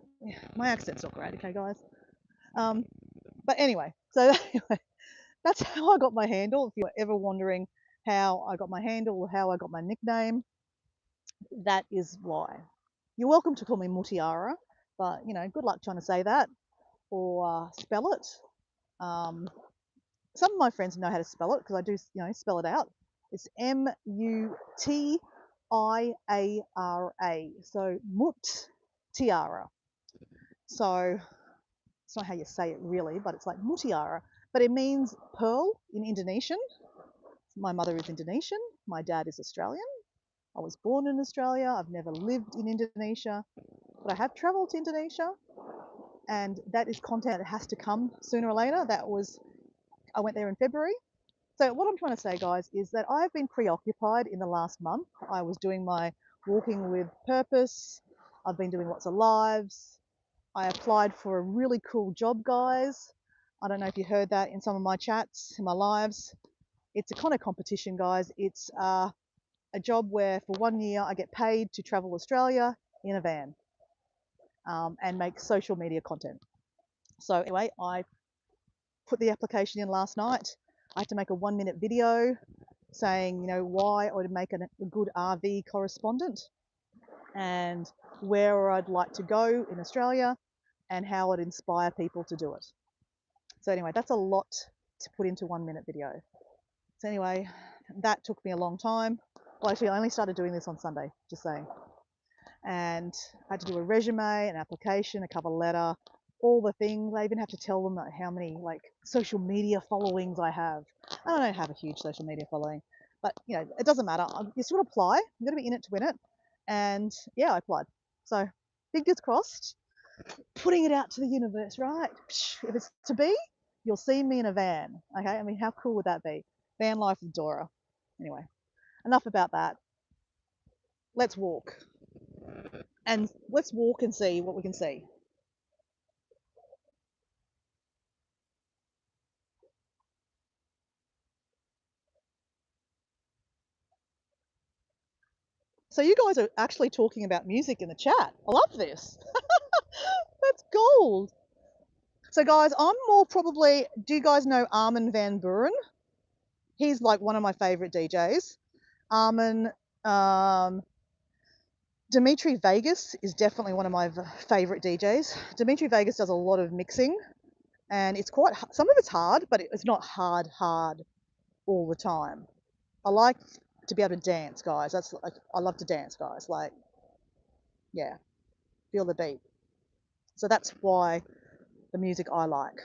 accent's not great. Okay, guys. But anyway, so that's how I got my handle. If you're ever wondering how I got my handle or how I got my nickname, that is why. You're welcome to call me Mutiara, but good luck trying to say that or spell it. Some of my friends know how to spell it because I do, spell it out. It's Mutiara. So Mut Tiara. So it's not how you say it really, but it's like Mutiara. But it means pearl in Indonesian. My mother is Indonesian. My dad is Australian. I was born in Australia. I've never lived in Indonesia, but I have traveled to Indonesia, and that is content that has to come sooner or later. I went there in February. So what I'm trying to say, guys, is that I've been preoccupied in the last month. I was doing my Walking with Purpose. I've been doing lots of lives. I applied for a really cool job, guys. I don't know if you heard that in some of my chats, in my lives. It's a kind of competition, guys. It's a job where for 1 year I get paid to travel Australia in a van and make social media content. So anyway, I put the application in last night. I had to make a 1-minute video saying, why I would make a good RV correspondent and where I'd like to go in Australia and how I'd inspire people to do it. So anyway, that's a lot to put into 1-minute video. So anyway, that took me a long time. Well, actually, I only started doing this on Sunday, just saying. And I had to do a resume, an application, a cover letter, all the things. I even have to tell them how many social media followings I have. I don't have a huge social media following, but it doesn't matter. You still apply. You've got to be in it to win it. And yeah, I applied. So fingers crossed, putting it out to the universe, right? If it's to be, you'll see me in a van. Okay, I mean, how cool would that be? Van life with Dora. Anyway, enough about that. Let's walk. And let's walk and see what we can see. So you guys are actually talking about music in the chat. I love this. That's gold. So guys, I'm more probably, do you guys know Armin van Buuren? He's like one of my favorite DJs. Armin, Dimitri Vegas is definitely one of my favorite DJs. Dimitri Vegas does a lot of mixing and it's quite, some of it's hard, but it's not hard all the time. I like to be able to dance, guys. That's like, I love to dance, guys. Like, yeah, feel the beat. So that's why the music I like.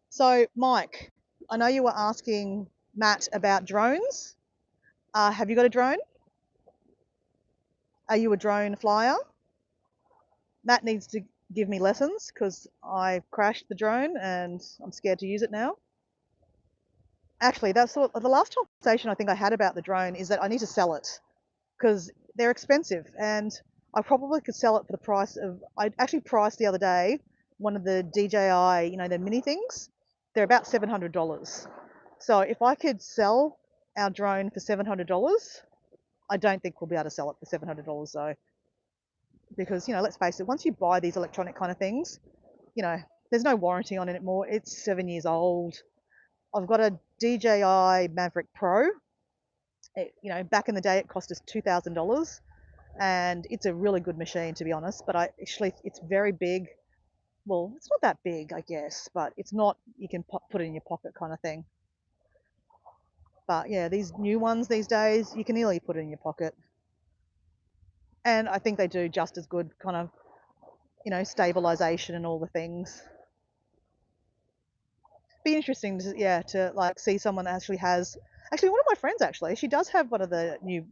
So Mike, I know you were asking Matt about drones. Have you got a drone? Are you a drone flyer? Matt needs to give me lessons because I crashed the drone and I'm scared to use it now. Actually, that's the last conversation I think I had about the drone is that I need to sell it because they're expensive and I probably could sell it for the price of, I actually priced the other day one of the DJI, the mini things. They're about $700. So if I could sell our drone for $700, I don't think we'll be able to sell it for $700 though. Because, let's face it, once you buy these electronic kind of things, there's no warranty on it anymore. It's 7 years old. I've got a DJI Maverick Pro. Back in the day, it cost us $2,000 and it's a really good machine to be honest, but it's very big. Well, it's not that big, I guess, but it's not, you can put it in your pocket kind of thing. But yeah, these new ones these days, you can easily put it in your pocket. And I think they do just as good kind of, stabilization and all the things. Be interesting to like see someone that actually has, actually one of my friends she does have one of the new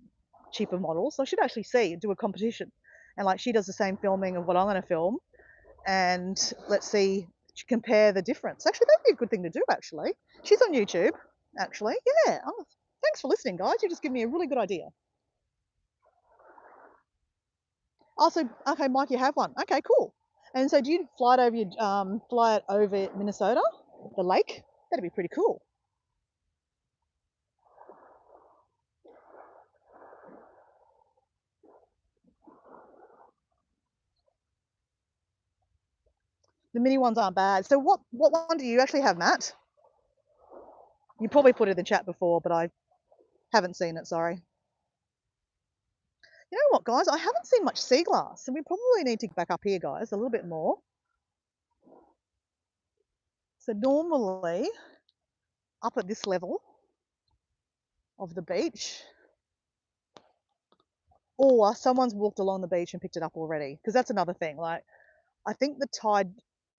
cheaper models, so I should actually do a competition. And like she does the same filming of what I'm going to film. And let's see to compare the difference. Actually, that'd be a good thing to do, actually. She's on YouTube, actually. Yeah. Oh, thanks for listening, guys. You just give me a really good idea. Oh, so, okay, Mike, you have one. Okay, cool. And so do you fly it over Minnesota, the lake? That'd be pretty cool. The mini ones aren't bad. So what one do you actually have, Matt? You probably put it in the chat before, but I haven't seen it, sorry. You know what, guys? I haven't seen much sea glass, so we probably need to get back up here, guys, a little bit more. So normally, up at this level of the beach, or someone's walked along the beach and picked it up already, because that's another thing. Like, I think the tide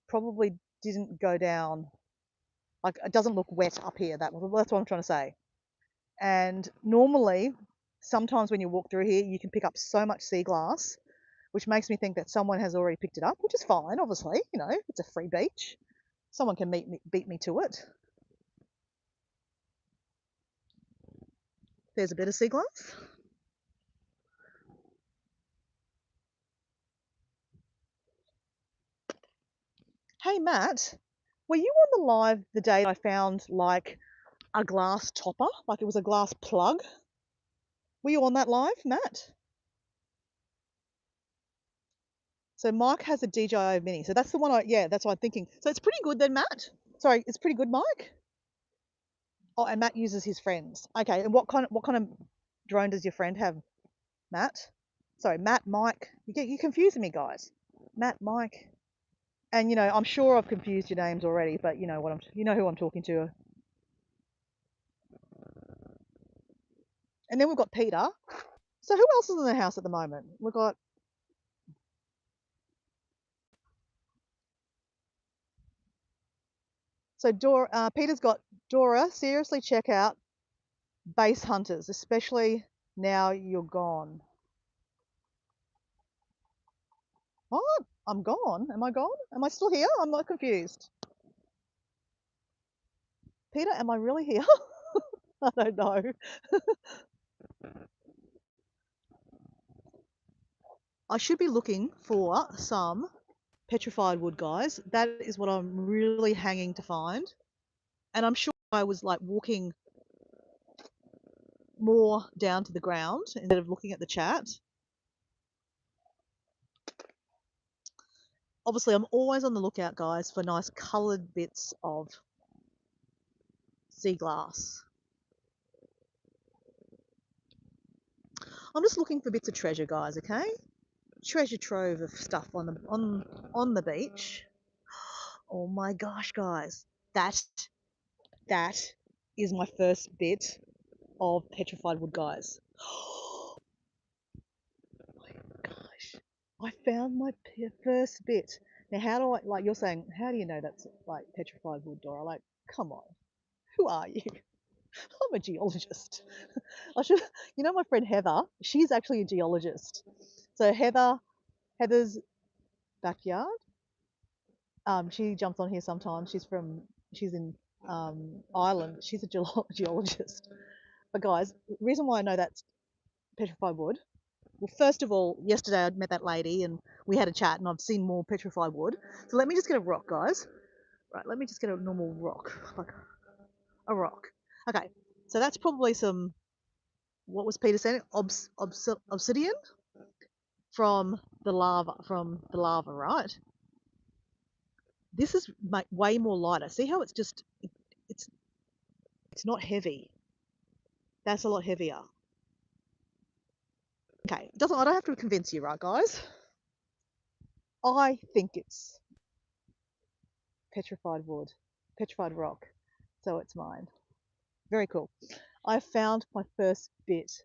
probably didn't go down. Like, it doesn't look wet up here. That's what I'm trying to say. And normally, sometimes when you walk through here, you can pick up so much sea glass, which makes me think that someone has already picked it up, which is fine, obviously. You know, it's a free beach. Someone can beat me to it. There's a bit of sea glass. Hey, Matt, were you on the live the day I found like a glass topper? Like it was a glass plug? Were you on that live, Matt? So Mike has a DJI Mini. So that's the one yeah, that's what I'm thinking. So it's pretty good then, Matt. Sorry, it's pretty good, Mike. Oh, and Matt uses his friends. Okay, and what kind of drone does your friend have, Matt? Sorry, Matt, Mike. You confusing me, guys. Matt, Mike. And you know, I'm sure I've confused your names already, but you know you know who I'm talking to. And then we've got Peter. So who else is in the house at the moment? We've got so Dora. Peter's got Dora. Seriously, check out Base Hunters, especially now you're gone. What? I'm gone? Am I gone? Am I still here? I'm not confused. Peter, am I really here? I don't know. I should be looking for some petrified wood, guys. That is what I'm really hanging to find. And I'm sure I was like walking more down to the ground instead of looking at the chat. Obviously, I'm always on the lookout, guys, for nice coloured bits of sea glass. I'm just looking for bits of treasure, guys, okay? Treasure trove of stuff on the beach. Oh my gosh, guys. That is my first bit of petrified wood, guys. Oh my gosh. I found my first bit. Now, how do I, like, you're saying, how do you know that's like petrified wood, Dora? Like, come on. Who are you? I'm a geologist. I should, you know, my friend Heather, she's actually a geologist. So Heather's backyard. She jumps on here sometimes. She's in Ireland. She's a geologist. But guys, the reason why I know that's petrified wood. Well, first of all, yesterday I met that lady and we had a chat, and I've seen more petrified wood. So let me just get a rock, guys. Right, let me just get a normal rock, like a rock. Okay, so that's probably some. What was Peter saying? Obsidian from the lava, right? This is way more lighter. See how it's just it's not heavy. That's a lot heavier. Okay, I don't have to convince you, right, guys? I think it's petrified wood, petrified rock, so it's mine. Very cool. I found my first bit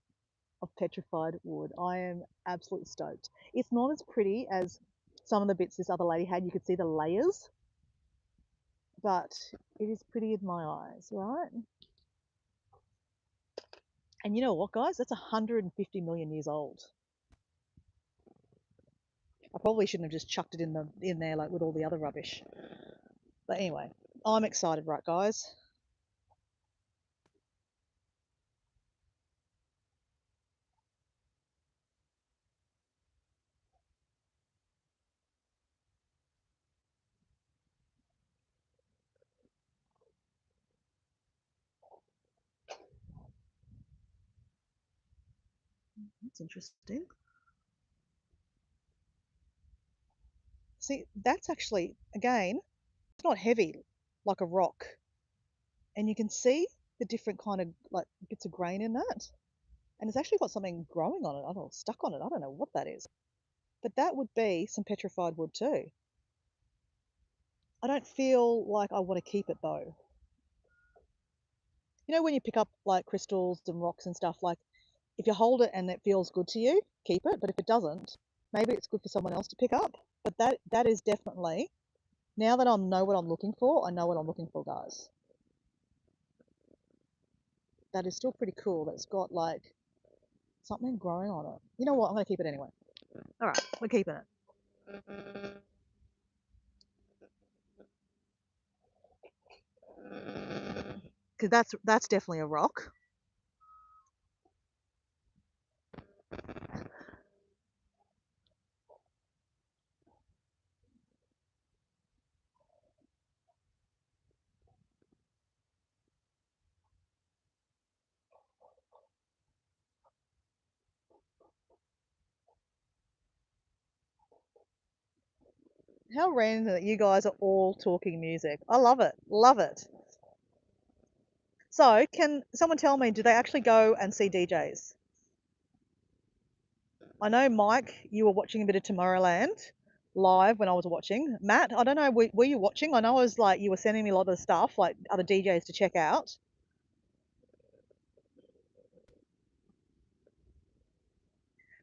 of petrified wood. I am absolutely stoked. It's not as pretty as some of the bits this other lady had. You could see the layers, but it is pretty in my eyes, right? And you know what, guys? That's 150 million years old. I probably shouldn't have just chucked it in there like with all the other rubbish. But anyway, I'm excited, right, guys? That's interesting. See, that's actually, again, it's not heavy like a rock. And you can see the different kind of like bits of grain in that. And it's actually got something growing on it. I don't know, stuck on it. I don't know what that is. But that would be some petrified wood too. I don't feel like I want to keep it though. You know, when you pick up like crystals and rocks and stuff, like if you hold it and it feels good to you, keep it. But if it doesn't, maybe it's good for someone else to pick up. But that is definitely, now that I know what I'm looking for, I know what I'm looking for, guys. That is still pretty cool. That it's got like something growing on it. You know what? I'm going to keep it anyway. All right, we're keeping it. Because that's definitely a rock. How random that you guys are all talking music. I love it. Love it. So, can someone tell me, do they actually go and see DJs? I know, Mike, you were watching a bit of Tomorrowland live when I was watching. Matt, I don't know, were you watching? I know I was like, you were sending me a lot of stuff, like other DJs to check out.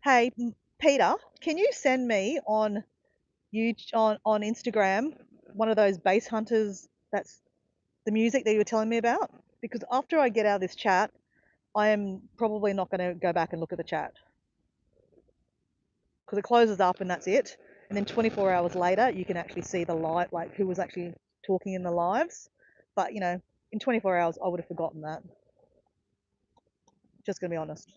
Hey, Peter, can you send me on on Instagram one of those bass hunters that's the music that you were telling me about? Because after I get out of this chat, I am probably not going to go back and look at the chat because it closes up and that's it. And then 24 hours later, you can actually see the live, like who was actually talking in the lives. But you know, in 24 hours, I would have forgotten that. Just gonna be honest.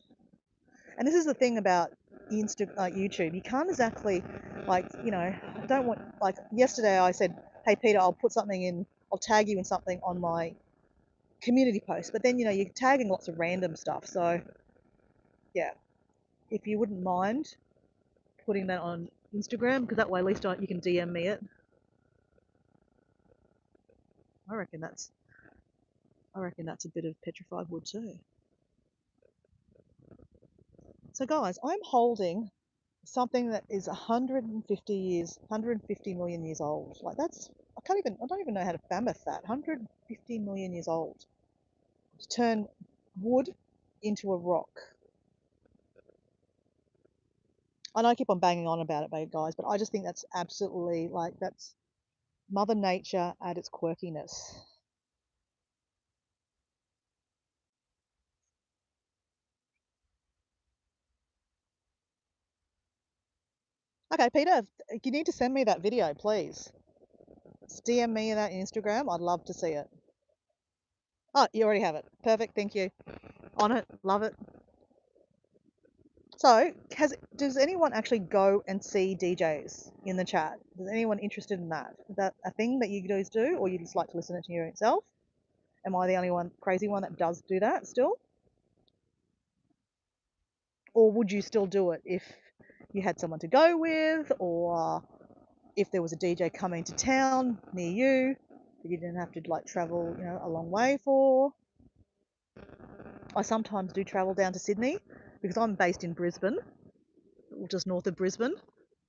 And this is the thing about YouTube. You can't exactly, like, you know, I don't want, like, yesterday I said, hey, Peter, I'll put something in, I'll tag you in something on my community post. But then, you know, you're tagging lots of random stuff. So, yeah, if you wouldn't mind putting that on Instagram, because that way at least you can DM me it. I reckon that's, I reckon that's a bit of petrified wood too. So guys, I'm holding something that is 150 years, 150 million years old. Like that's, I don't even know how to mammoth that. 150 million years old. To turn wood into a rock. I know I keep on banging on about it, guys, but I just think that's absolutely like, that's Mother Nature at its quirkiness. Okay, Peter, you need to send me that video, please. Just DM me that on Instagram. I'd love to see it. Oh, you already have it. Perfect. Thank you. On it. Love it. So, does anyone actually go and see DJs in the chat? Is anyone interested in that? Is that a thing that you guys do, or you just like to listen to it yourself? Am I the only one, crazy one, that does do that still? Or would you still do it if you had someone to go with, or if there was a DJ coming to town near you that you didn't have to like travel, you know, a long way for? I sometimes do travel down to Sydney because I'm based in Brisbane, just north of Brisbane,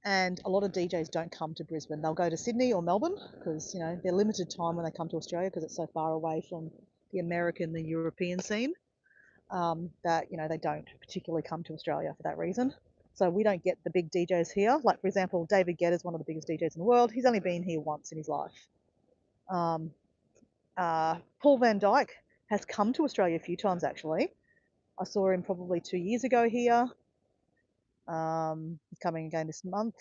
and a lot of DJs don't come to Brisbane. They'll go to Sydney or Melbourne because, you know, they're limited time when they come to Australia because it's so far away from the American, the European scene, that, you know, they don't particularly come to Australia for that reason. So we don't get the big DJs here. Like, for example, David Guetta is one of the biggest DJs in the world. He's only been here once in his life. Um, Paul Van Dyke has come to Australia a few times actually. I saw him probably 2 years ago here. He's coming again this month.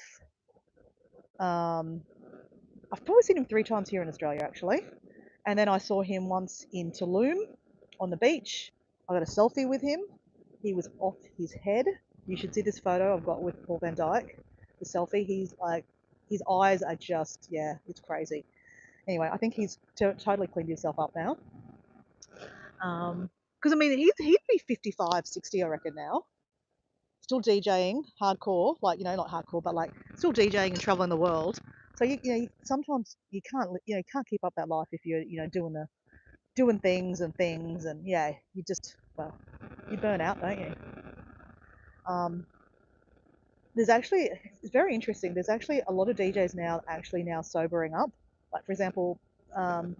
Um, I've probably seen him 3 times here in Australia actually. And then I saw him once in Tulum on the beach. I got a selfie with him. He was off his head. You should see this photo I've got with Paul van Dyk. The selfie. He's like, his eyes are just, yeah, it's crazy. Anyway, I think he's totally cleaned himself up now. Because I mean, he'd be 55, 60, I reckon now. Still DJing hardcore, like, not hardcore, but like still DJing and traveling the world. So sometimes you can't, you can't keep up that life if you're, doing things, and yeah, you just, well, you burn out, don't you? Um, there's actually, it's very interesting. There's actually a lot of DJs now sobering up. Like for example, um,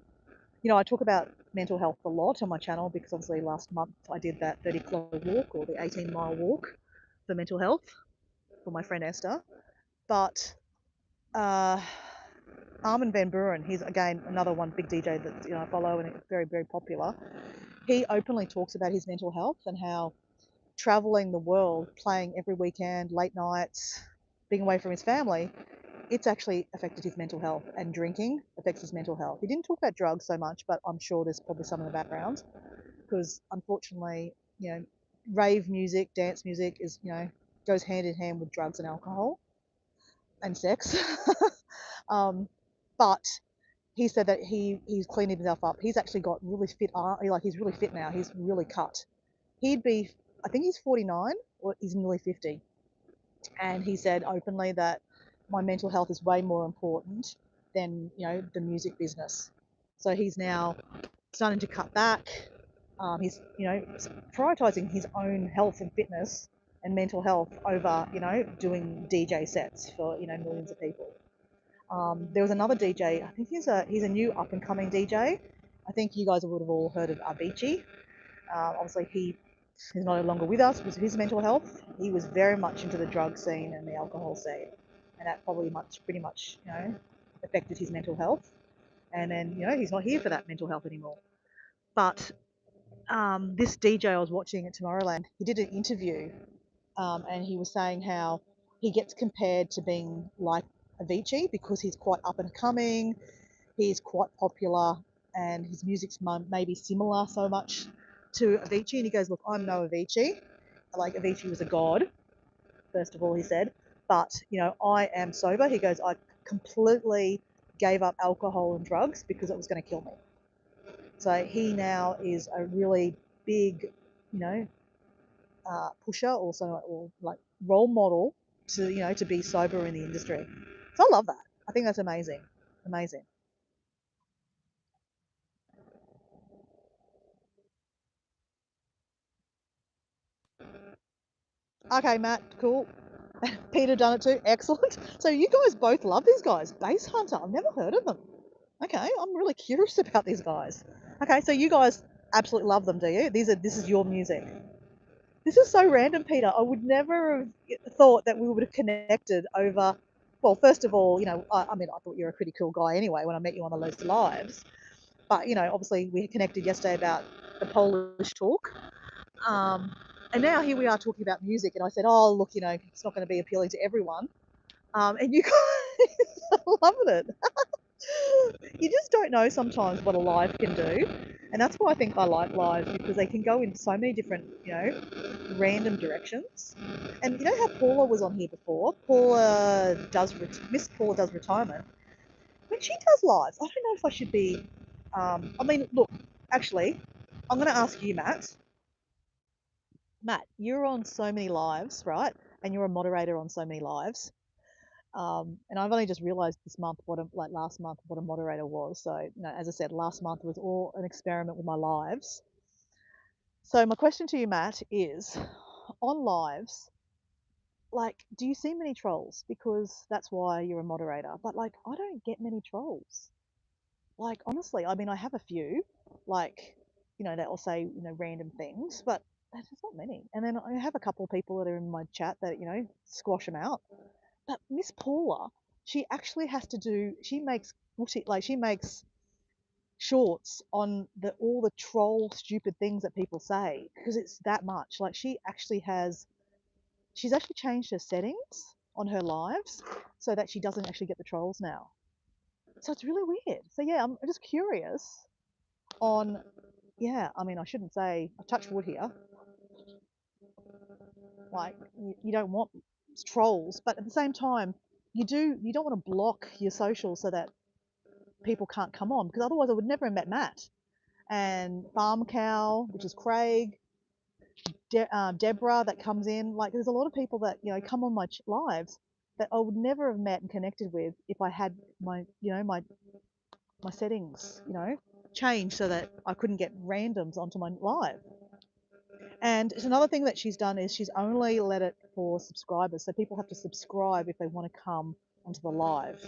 I talk about mental health a lot on my channel because obviously last month I did that 30-kilometer walk or the 18-mile walk for mental health for my friend Esther. But uh, Armin van Buuren, he's again another one big DJ that I follow and it's very, very popular. He openly talks about his mental health and how traveling the world, playing every weekend, late nights, being away from his family, it's actually affected his mental health, and drinking affects his mental health. He didn't talk about drugs so much, but I'm sure there's probably some in the background because unfortunately, rave music, dance music is, goes hand in hand with drugs and alcohol and sex. um, but he said that he's cleaned himself up. He's actually got really fit like he's really fit now. He's really cut. He'd be, I think he's 49 or he's nearly 50. And he said openly that my mental health is way more important than, the music business. So he's now starting to cut back. He's, prioritizing his own health and fitness and mental health over, doing DJ sets for, millions of people. There was another DJ. I think he's a new up and coming DJ. I think you guys would have all heard of Avicii. Obviously, he's no longer with us because of his mental health. He was very much into the drug scene and the alcohol scene, and that probably pretty much, affected his mental health. And then, he's not here for that mental health anymore. But this DJ I was watching at Tomorrowland, he did an interview, and he was saying how he gets compared to being like Avicii because he's quite up and coming, he's quite popular, and his music's maybe similar so much to Avicii. And he goes, "Look, I'm no Avicii. Like Avicii was a god, first of all," he said. "But I am sober." He goes, "I completely gave up alcohol and drugs because it was going to kill me." So he now is a really big, you know, pusher, also or like role model to to be sober in the industry. So I love that. I think that's amazing, amazing. Okay, Matt, cool. Peter done it too. Excellent. So you guys both love these guys. Bass Hunter. I've never heard of them. Okay, I'm really curious about these guys. Okay, so you guys absolutely love them, do you? This is your music. This is so random, Peter. I would never have thought that we would have connected over. Well, first of all, I mean, I thought you were a pretty cool guy anyway when I met you on the Lost Lives. But obviously we connected yesterday about the Polish talk. Um, and now here we are talking about music, and I said, "Oh, look, it's not going to be appealing to everyone." And you guys are loving it. You just don't know sometimes what a live can do, and that's why I think I like live because they can go in so many different, random directions. And you know how Paula was on here before? Miss Paula does retirement. When she does lives, I don't know if I should be. I mean, look, actually, I'm going to ask you, Matt. Matt, you're on so many lives, right? And you're a moderator on so many lives. And I've only just realised this month like last month what a moderator was. So, as I said, last month was all an experiment with my lives. So my question to you, Matt, is on lives, like, do you see many trolls? Because that's why you're a moderator. But like, I don't get many trolls. Like, honestly, I mean, I have a few, like, that will say, random things, but there's not many. And then I have a couple of people that are in my chat that, squash them out. But Miss Paula, she actually has to do. She makes like she makes shorts on all the troll stupid things that people say because it's that much. Like she's actually changed her settings on her lives so that she doesn't actually get the trolls now. So it's really weird. So yeah, I'm just curious on, yeah, I mean, I shouldn't say, I touch wood here, like you don't want trolls, but at the same time, you don't want to block your social so that people can't come on, because otherwise I would never have met Matt and Farm Cow, which is Craig, Deborah that comes in. Like there's a lot of people that come on my lives that I would never have met and connected with if I had my settings changed so that I couldn't get randoms onto my live. And it's another thing that she's done is she's only let it for subscribers, so people have to subscribe if they want to come onto the live.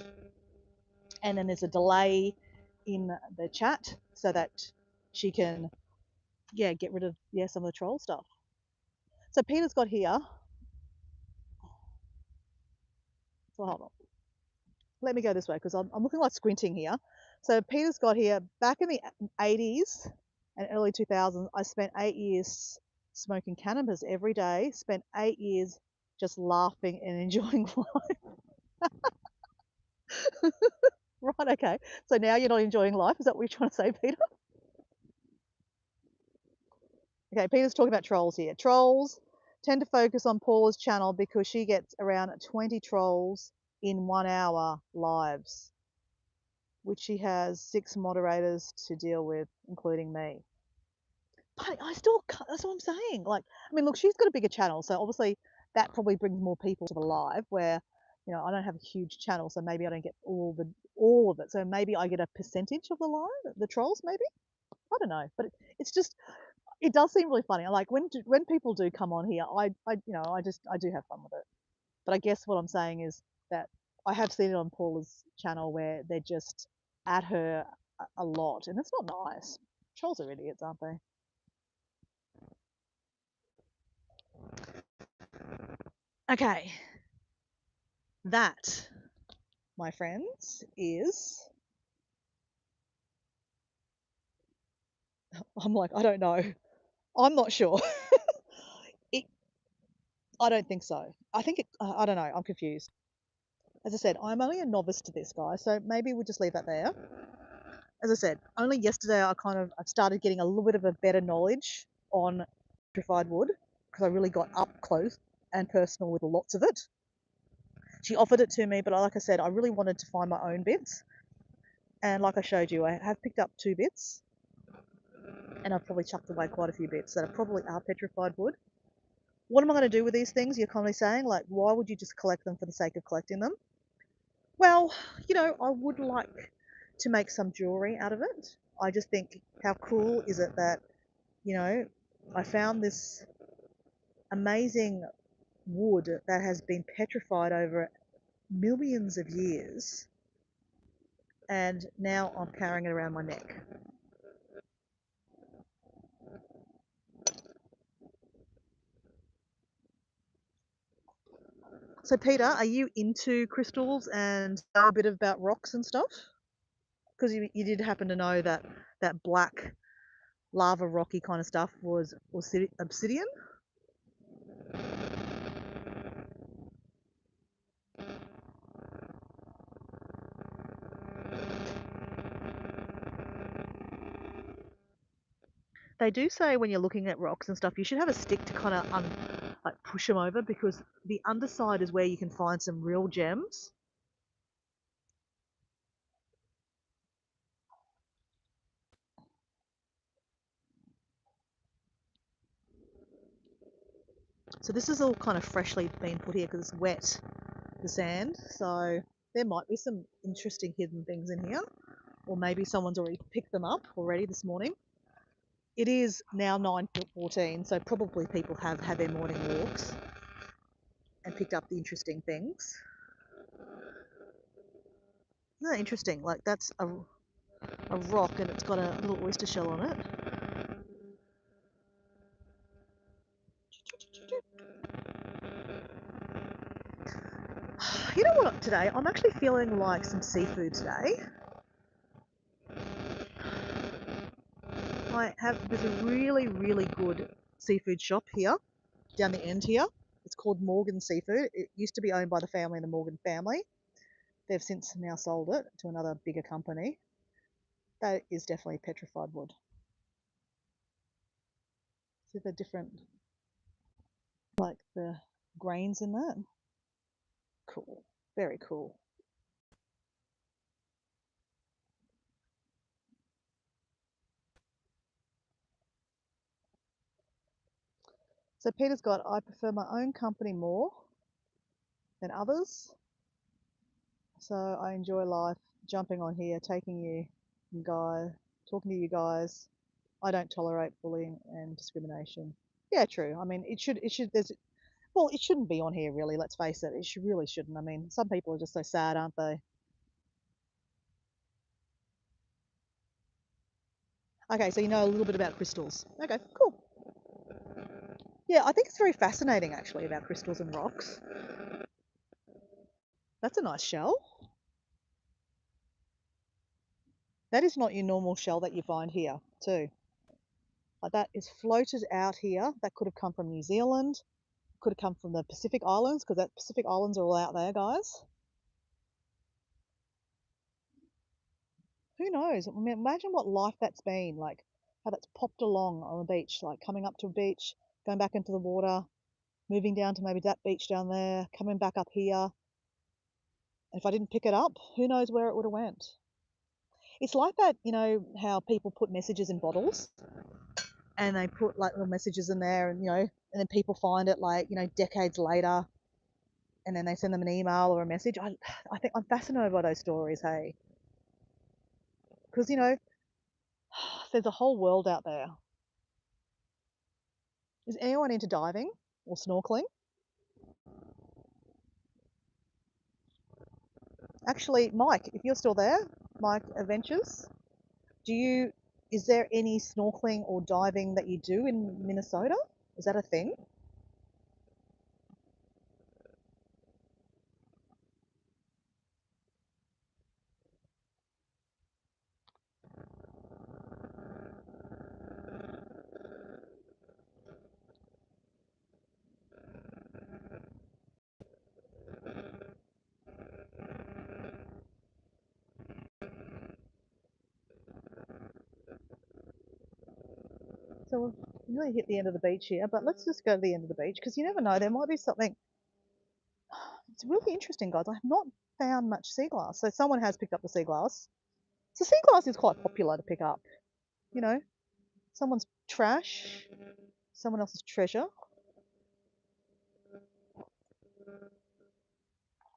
And then there's a delay in the chat so that she can get rid of some of the troll stuff. So Peter's got here. So hold on. Let me go this way because I'm looking like squinting here. So Peter's got here, back in the 80s and early 2000s, I spent 8 years smoking cannabis every day, spent 8 years just laughing and enjoying life. Right, okay. So now you're not enjoying life. Is that what you're trying to say, Peter? Okay, Peter's talking about trolls here. Trolls tend to focus on Paula's channel because she gets around 20 trolls in 1 hour lives, which she has 6 moderators to deal with, including me. But I still, that's what I'm saying. Like, I mean, look, she's got a bigger channel, so obviously that probably brings more people to the live. Where, I don't have a huge channel, so maybe I don't get all of it. So maybe I get a percentage of the live, the trolls, maybe. I don't know, but it's just, it does seem really funny. Like when people do come on here, I do have fun with it. But I guess what I'm saying is that I have seen it on Paula's channel where they're just at her a lot, and it's not nice. Trolls are idiots, aren't they? Okay, that, my friends, is. I'm like, I don't know. I'm not sure. I don't think so. I think I don't know. I'm confused. As I said, I'm only a novice to this, guy, so maybe we'll just leave that there. As I said, only yesterday I've started getting a little bit of a better knowledge on petrified wood because I really got up close and personal with lots of it. She offered it to me, but like I said, I really wanted to find my own bits. And like I showed you, I have picked up 2 bits, and I've probably chucked away quite a few bits that probably are petrified wood. What am I going to do with these things? You're kind of saying, like, why would you just collect them for the sake of collecting them? Well, I would like to make some jewelry out of it. I just think, how cool is it that, I found this amazing wood that has been petrified over millions of years, and now I'm carrying it around my neck. So Peter, are you into crystals and know a bit about rocks and stuff? Because you did happen to know that that black lava rocky kind of stuff was obsidian? They do say when you're looking at rocks and stuff, you should have a stick to kind of like push them over, because the underside is where you can find some real gems. So this is all kind of freshly been put here because it's wet, the sand. So there might be some interesting hidden things in here, or maybe someone's already picked them up already this morning. It is now 9:14, so probably people have had their morning walks and picked up the interesting things. Isn't that interesting? Like that's a rock and it's got a little oyster shell on it. You know what, today I'm actually feeling like some seafood today. There's a really, really good seafood shop here, down the end here. It's called Morgan Seafood. It used to be owned by the family, the Morgan family. they've since now sold it to another bigger company. That is definitely petrified wood. See the different, like the grains in that? Cool. Very cool. So Peter's got, I prefer my own company more than others. So I enjoy life jumping on here, taking you talking to you guys. I don't tolerate bullying and discrimination. Yeah, true. I mean, it shouldn't be on here really, let's face it. Really shouldn't. I mean, some people are just so sad, aren't they? Okay, so you know a little bit about crystals. Okay, cool. Yeah, I think it's very fascinating actually about crystals and rocks. That's a nice shell. That is not your normal shell that you find here, too. Like that is floated out here. That could have come from New Zealand, could have come from the Pacific Islands, because that Pacific Islands are all out there, guys. Who knows? I mean, imagine what life that's been, like how that's popped along on the beach, like coming up to a beach, going back into the water, moving down to maybe that beach down there, coming back up here. If I didn't pick it up, who knows where it would have went. It's like that, you know, how people put messages in bottles and they put like little messages in there and, and then people find it like, decades later and then they send them an email or a message. I think I'm fascinated by those stories, hey? Because, there's a whole world out there. Is anyone into diving or snorkeling? Actually, Mike, if you're still there, Mike Adventures, is there any snorkeling or diving that you do in Minnesota? Is that a thing? So we've really hit the end of the beach here, but let's just go to the end of the beach because you never know, there might be something. It's really interesting, guys. I have not found much sea glass. So someone has picked up the sea glass. So sea glass is quite popular to pick up. You know, someone's trash, someone else's treasure.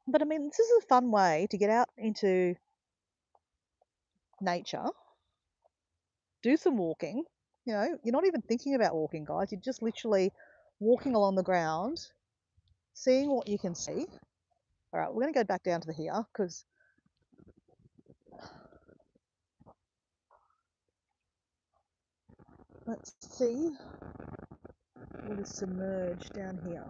But I mean, this is a fun way to get out into nature, do some walking. You're not even thinking about walking, guys. You're just literally walking along the ground, seeing what you can see. All right, we're going to go back down to the here because let's see what is submerged down here.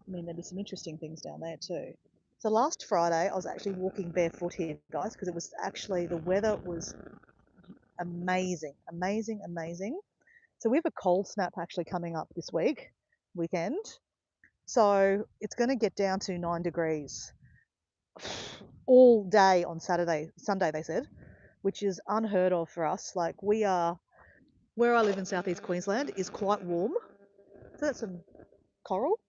I mean, there'd be some interesting things down there too. So last Friday, I was actually walking barefoot here, guys, because it was actually, the weather was amazing, amazing, amazing. So we have a cold snap actually coming up this weekend. So it's going to get down to 9 degrees all day on Sunday, they said, which is unheard of for us. Like where I live in southeast Queensland is quite warm. So that's some coral.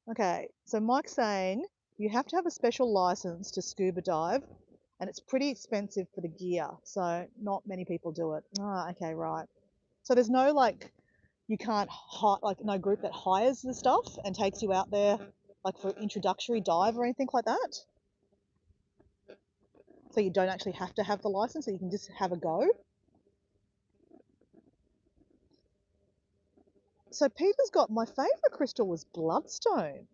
Okay, so Mike's saying you have to have a special license to scuba dive, and it's pretty expensive for the gear, so not many people do it. Ah, okay, right. So there's no like, you can't like no group that hires the stuff and takes you out there like for introductory dive or anything like that. So you don't actually have to have the license, so you can just have a go. So Peter's got, my favorite crystal was bloodstone.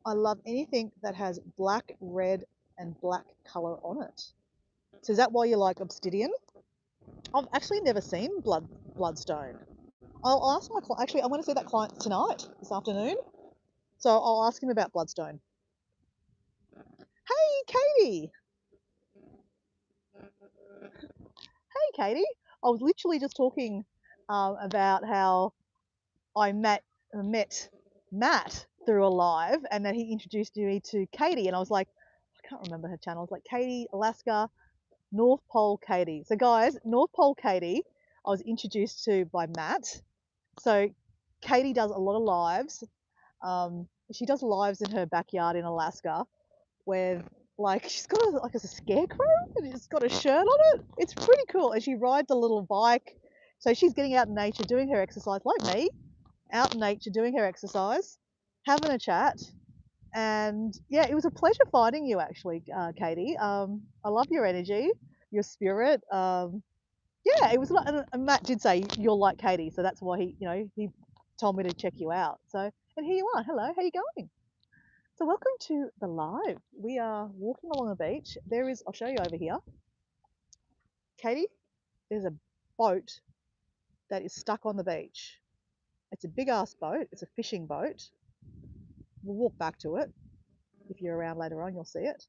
I love anything that has black, red, and black color on it. So is that why you like obsidian? I've actually never seen bloodstone. I'll ask my client. Actually, I'm going to see that client tonight, this afternoon. So I'll ask him about bloodstone. Hey, Katie. Hey, Katie. I was literally just talking about how I met Matt through a live, and then he introduced me to Katie, and I was like, I can't remember her channel. I was like Katie, Alaska, North Pole Katie. So guys, North Pole Katie, I was introduced to by Matt. So Katie does a lot of lives. She does lives in her backyard in Alaska with like she's got like a scarecrow and it's got a shirt on it. It's pretty cool. And she rides a little bike. So she's getting out in nature, doing her exercise like me, out in nature, doing her exercise, having a chat. And yeah, it was a pleasure finding you actually, Katie. I love your energy, your spirit. Yeah, it was. And Matt did say you're like Katie, so that's why he told me to check you out. So and here you are. Hello, how you going? So welcome to the live. We are walking along the beach. I'll show you over here. Katie, there's a boat that is stuck on the beach. It's a big ass boat. It's a fishing boat. We'll walk back to it. If you're around later on, you'll see it.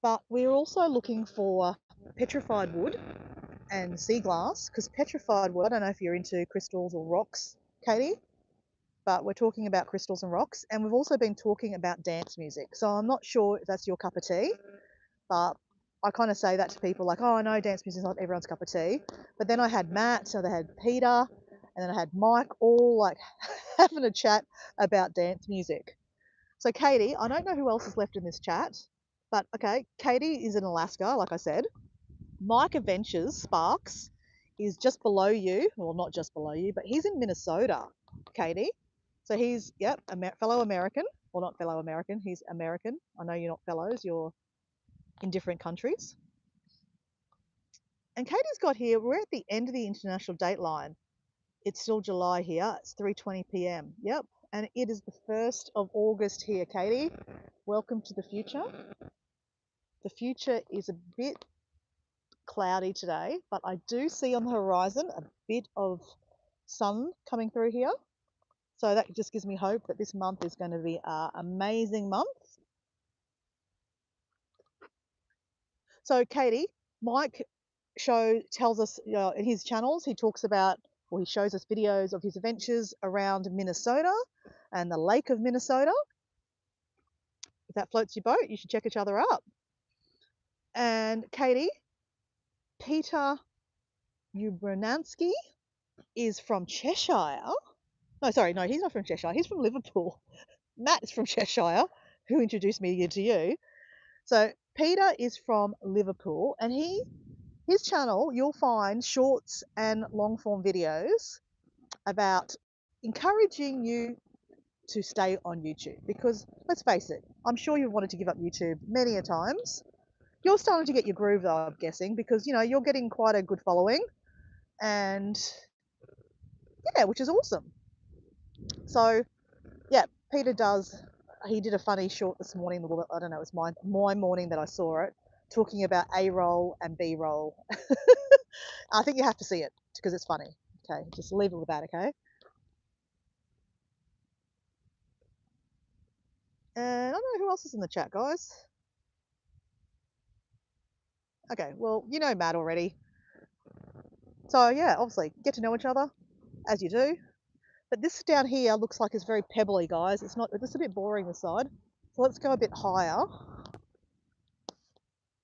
But we're also looking for petrified wood and sea glass because petrified wood, I don't know if you're into crystals or rocks, Katie, but we're talking about crystals and rocks. And we've also been talking about dance music. So I'm not sure if that's your cup of tea, but I kind of say that to people like, oh, I know dance music is not everyone's cup of tea. But then I had Matt, so they had Peter, and then I had Mike, all like having a chat about dance music. So Katie, I don't know who else is left in this chat, but okay, Katie is in Alaska, like I said. Mike Adventures Sparks is just below you, well, not just below you, but he's in Minnesota, Katie. So he's, yep, a fellow American. Well, not fellow American, he's American. I know you're not fellows, you're in different countries. And Katie's got here, we're at the end of the international date line. It's still July here, it's 3:20 p.m. Yep, and it is the 1st of August here, Katie. Welcome to the future. The future is a bit cloudy today, but I do see on the horizon a bit of sun coming through here. So that just gives me hope that this month is going to be an amazing month. So Katie, Mike tells us in his channels, he talks about, or he shows us videos of his adventures around Minnesota and the lake of Minnesota. If that floats your boat, you should check each other up. And Katie, Peter Ubransky is from Cheshire. No, sorry, no, he's not from Cheshire. He's from Liverpool. Matt is from Cheshire, who introduced me to you. So Peter is from Liverpool, and his channel, you'll find shorts and long form videos about encouraging you to stay on YouTube. Because let's face it, I'm sure you've wanted to give up YouTube many a times. You're starting to get your groove though, I'm guessing, because you're getting quite a good following, and yeah, which is awesome. So yeah, Peter does. He did a funny short this morning. Well, I don't know. It's my morning that I saw it, talking about A roll and B roll. I think you have to see it because it's funny. Okay, just leave it with that. Okay. And I don't know who else is in the chat, guys. Okay, well, you know Matt already. So yeah, obviously get to know each other as you do. But this down here looks like it's very pebbly, guys. It's not. It's a bit boring this side. So let's go a bit higher.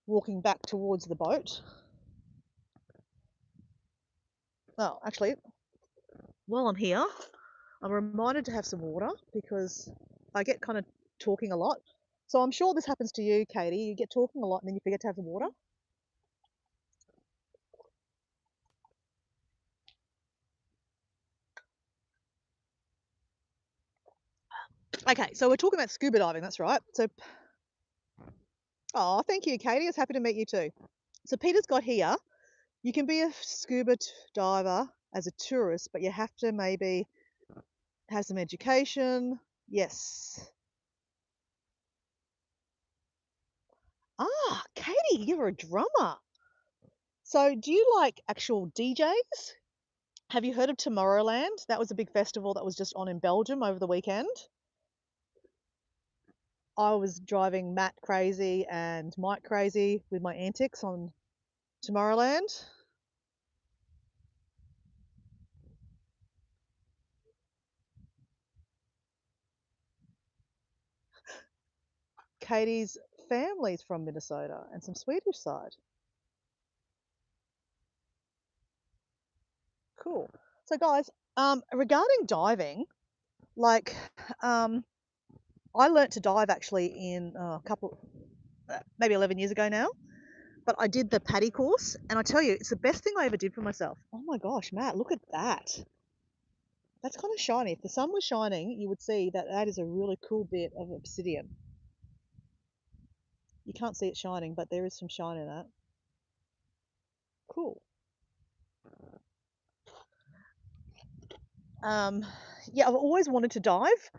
Walking back towards the boat. Oh, actually, while I'm here, I'm reminded to have some water because I get kind of talking a lot. So I'm sure this happens to you, Katie. You get talking a lot and then you forget to have the water. Okay, so we're talking about scuba diving, that's right. So, oh, thank you, Katie. I was happy to meet you too. So Peter's got here, you can be a scuba diver as a tourist, but you have to maybe have some education. Yes. Ah, Katie, you're a drummer. So do you like actual DJs? Have you heard of Tomorrowland? That was a big festival that was just on in Belgium over the weekend. I was driving Matt crazy and Mike crazy with my antics on Tomorrowland? Katie's family's from Minnesota and some Swedish side. Cool. So guys, regarding diving, like, I learnt to dive actually in a couple, maybe 11 years ago now. But I did the PADI course, and I tell you, it's the best thing I ever did for myself. Oh my gosh, Matt, look at that. That's kind of shiny. If the sun was shining, you would see that that is a really cool bit of obsidian. You can't see it shining, but there is some shine in that. Cool. Um, yeah, I've always wanted to dive.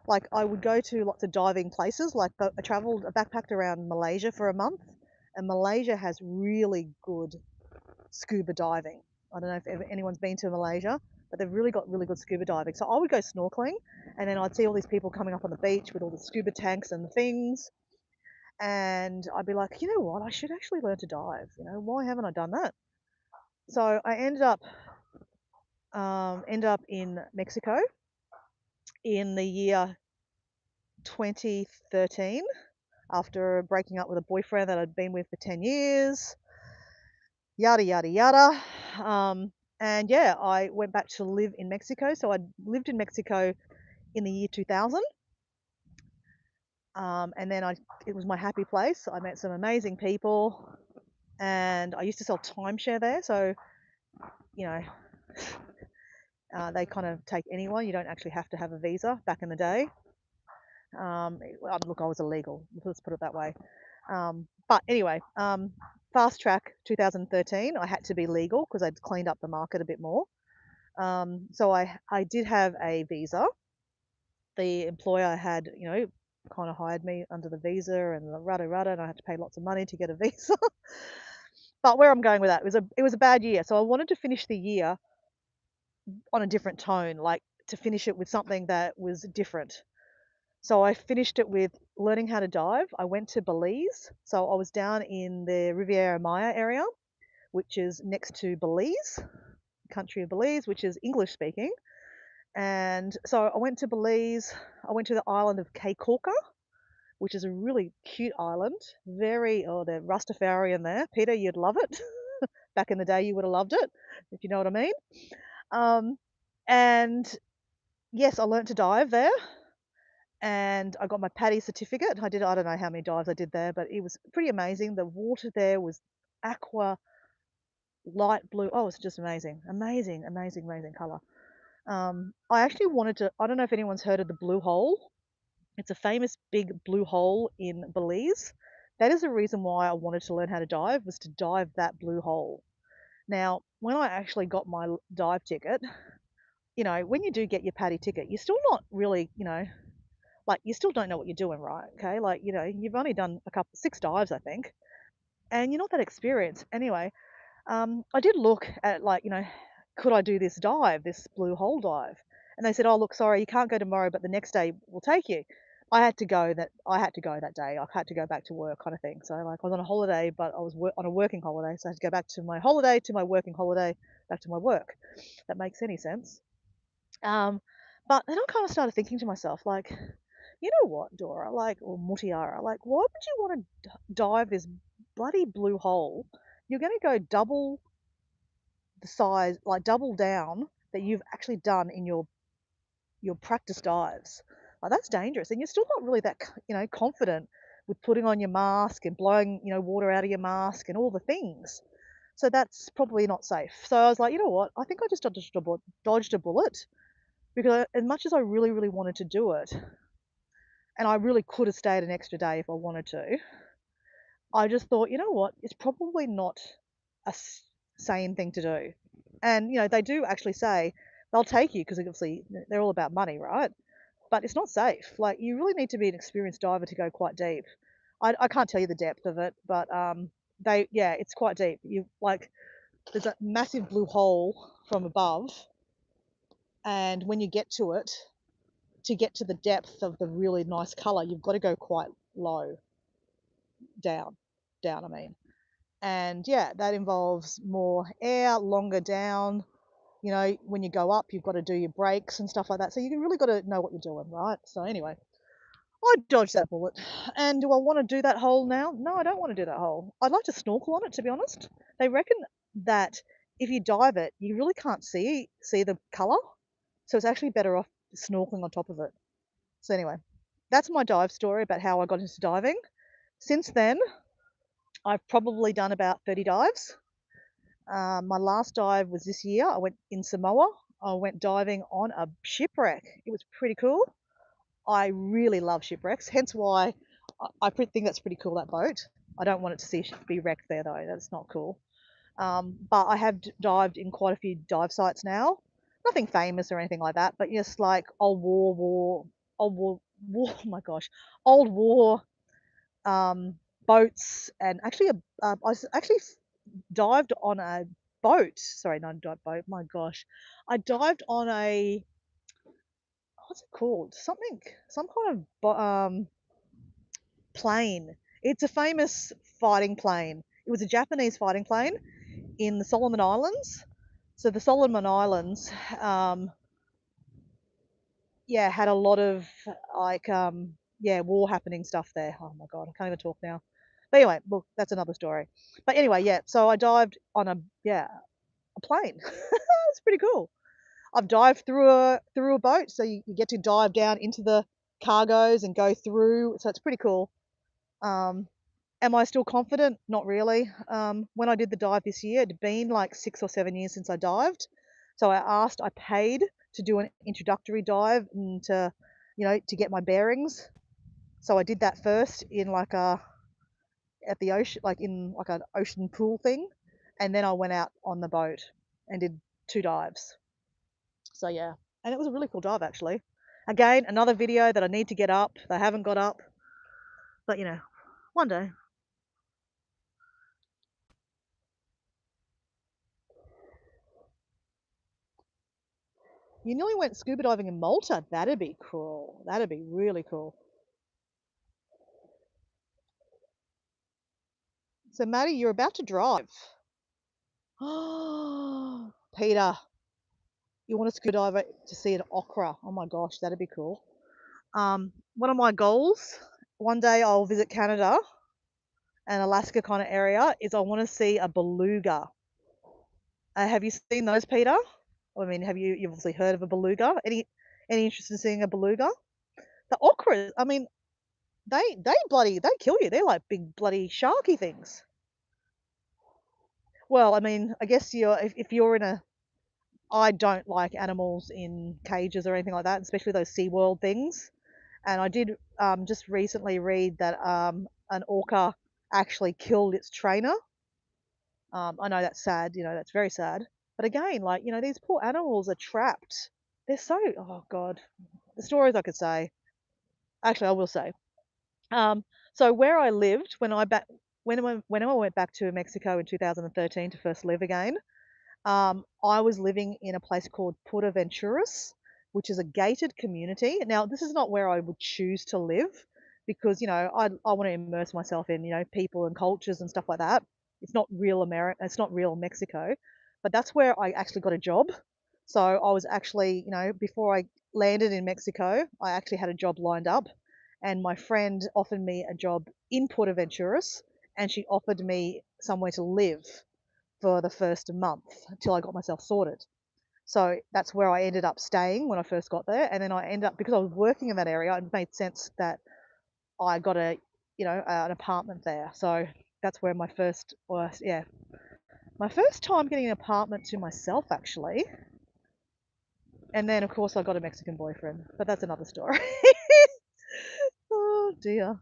Like, I would go to lots of diving places. Like, I backpacked around Malaysia for a month, and Malaysia has really good scuba diving. I don't know if anyone's been to Malaysia, but they've really got really good scuba diving. So I would go snorkeling, and then I'd see all these people coming up on the beach with all the scuba tanks and things, and I'd be like, you know what, I should actually learn to dive. You know, why haven't I done that? So I ended up in Mexico in the year 2013 after breaking up with a boyfriend that I'd been with for 10 years. Yada yada yada. And yeah, I went back to live in Mexico. So I lived in Mexico in the year 2000. And then it was my happy place. I met some amazing people, and I used to sell timeshare there. So, you know, they kind of take anyone. You don't actually have to have a visa back in the day. Look, I was illegal. Let's put it that way. But anyway, fast track 2013, I had to be legal because I'd cleaned up the market a bit more. So I did have a visa. The employer had, kind of hired me under the visa and the rudda rudda, and I had to pay lots of money to get a visa. But where I'm going with that, it was a bad year. So I wanted to finish the year on a different tone, like to finish it with something that was different. So I finished it with learning how to dive. I went to Belize. So I was down in the Riviera Maya area, which is next to Belize, country of Belize, which is English speaking. And so I went to Belize. I went to the island of Caye Caulker, which is a really cute island. The Rastafarian there. Peter, you'd love it. Back in the day, you would have loved it, if you know what I mean. Um, and yes, I learnt to dive there, and I got my PADI certificate. I don't know how many dives I did there, but it was pretty amazing. The water there was aqua light blue. Oh, it's just amazing. Amazing, amazing, amazing color. I actually wanted to, I don't know if anyone's heard of the Blue Hole. It's a famous big blue hole in Belize. That is the reason why I wanted to learn how to dive, was to dive that blue hole. Now, when I actually got my dive ticket, when you do get your PADI ticket, you're still not really, like, you still don't know what you're doing, right? Okay, like, you've only done 6 dives, I think, and you're not that experienced. Anyway, I did look at, like, could I do this dive, this blue hole dive? And they said, "Oh, look, sorry, you can't go tomorrow, but the next day we'll take you." I had to go that day. I had to go back to work, kind of thing. So, like, I was on a holiday, but I was on a working holiday, so I had to go back to my holiday, to my working holiday, back to my work. That makes any sense. Um, but then I kind of started thinking to myself, like, you know what, Dora, like, or Mutiara, like, why would you want to dive this bloody blue hole? You're going to go double the size, like double down that you've actually done in your practice dives. Like, that's dangerous, and you're still not really that confident with putting on your mask and blowing water out of your mask and all the things. So that's probably not safe. So I was like, you know what? I think I just dodged a bullet, because as much as I really, really wanted to do it, and I really could have stayed an extra day if I wanted to, I just thought, you know what? It's probably not a sane thing to do. And, they do actually say they'll take you because obviously they're all about money, right? But it's not safe. Like, you really need to be an experienced diver to go quite deep. I can't tell you the depth of it, but it's quite deep. There's a massive blue hole from above, and when you get to it, to get to the depth of the really nice color, you've got to go quite low down, I mean. And yeah, that involves more air, longer down. You know, when you go up, you've got to do your brakes and stuff like that. So you really got to know what you're doing, right? So anyway, I dodged that bullet. And do I want to do that hole now? No, I don't want to do that hole. I'd like to snorkel on it, to be honest. They reckon that if you dive it, you really can't see the color. So it's actually better off snorkeling on top of it. So anyway, that's my dive story about how I got into diving. Since then, I've probably done about 30 dives. My last dive was this year. I went in Samoa. I went diving on a shipwreck. It was pretty cool. I really love shipwrecks, hence why I think that's pretty cool, that boat. I don't want it to be wrecked there though. That's not cool. But I have dived in quite a few dive sites now. Nothing famous or anything like that, but just like old war, oh my gosh, old war boats, and actually, actually dived on a boat. Sorry, not a boat. My gosh, I dived on a, what's it called? Some kind of plane. It's a famous fighting plane. It was a Japanese fighting plane in the Solomon Islands. So the Solomon Islands, yeah, had a lot of like, yeah, war happening stuff there. Oh my God, I can't even talk now. But anyway, well, that's another story. But anyway, yeah, so I dived on a plane. It's pretty cool. I've dived through a boat, so you get to dive down into the cargoes and go through. So it's pretty cool. Um, am I still confident? Not really. When I did the dive this year, it'd been like 6 or 7 years since I dived. So I paid to do an introductory dive and to get my bearings. So I did that first in like at the ocean, like in like an ocean pool thing. And then I went out on the boat and did 2 dives. So yeah, and it was a really cool dive actually. Again, another video that I need to get up. They haven't got up, but one day. You nearly went scuba diving in Malta. That'd be cool. That'd be really cool. So, Maddie, you're about to drive. Peter, you want to scuba dive to see an okra? Oh my gosh, that'd be cool. One of my goals, one day I'll visit Canada and Alaska kind of area, is I want to see a beluga. Have you seen those, Peter? I mean, you've obviously heard of a beluga? Any interest in seeing a beluga? The okras, I mean, they kill you. They're like big bloody sharky things. Well, I mean, I guess if you're in a, I don't like animals in cages or anything like that, especially those SeaWorld things. And I did just recently read that an orca actually killed its trainer. I know that's sad, that's very sad. But again, like, these poor animals are trapped. They're so, oh God, the stories I could say. Actually, I will say. Um, so where I lived when I went back to Mexico in 2013 to first live again, I was living in a place called Puerto Venturas, which is a gated community. Now, this is not where I would choose to live because, I want to immerse myself in, people and cultures and stuff like that. It's not real America, it's not real Mexico, but that's where I actually got a job. So I was actually, before I landed in Mexico, I actually had a job lined up, and my friend offered me a job in Puerto Venturas, and she offered me somewhere to live for the first month until I got myself sorted. So that's where I ended up staying when I first got there. And then I ended up, because I was working in that area, it made sense that I got an apartment there. So that's where my first time getting an apartment to myself actually. And then of course I got a Mexican boyfriend, but that's another story. Oh dear.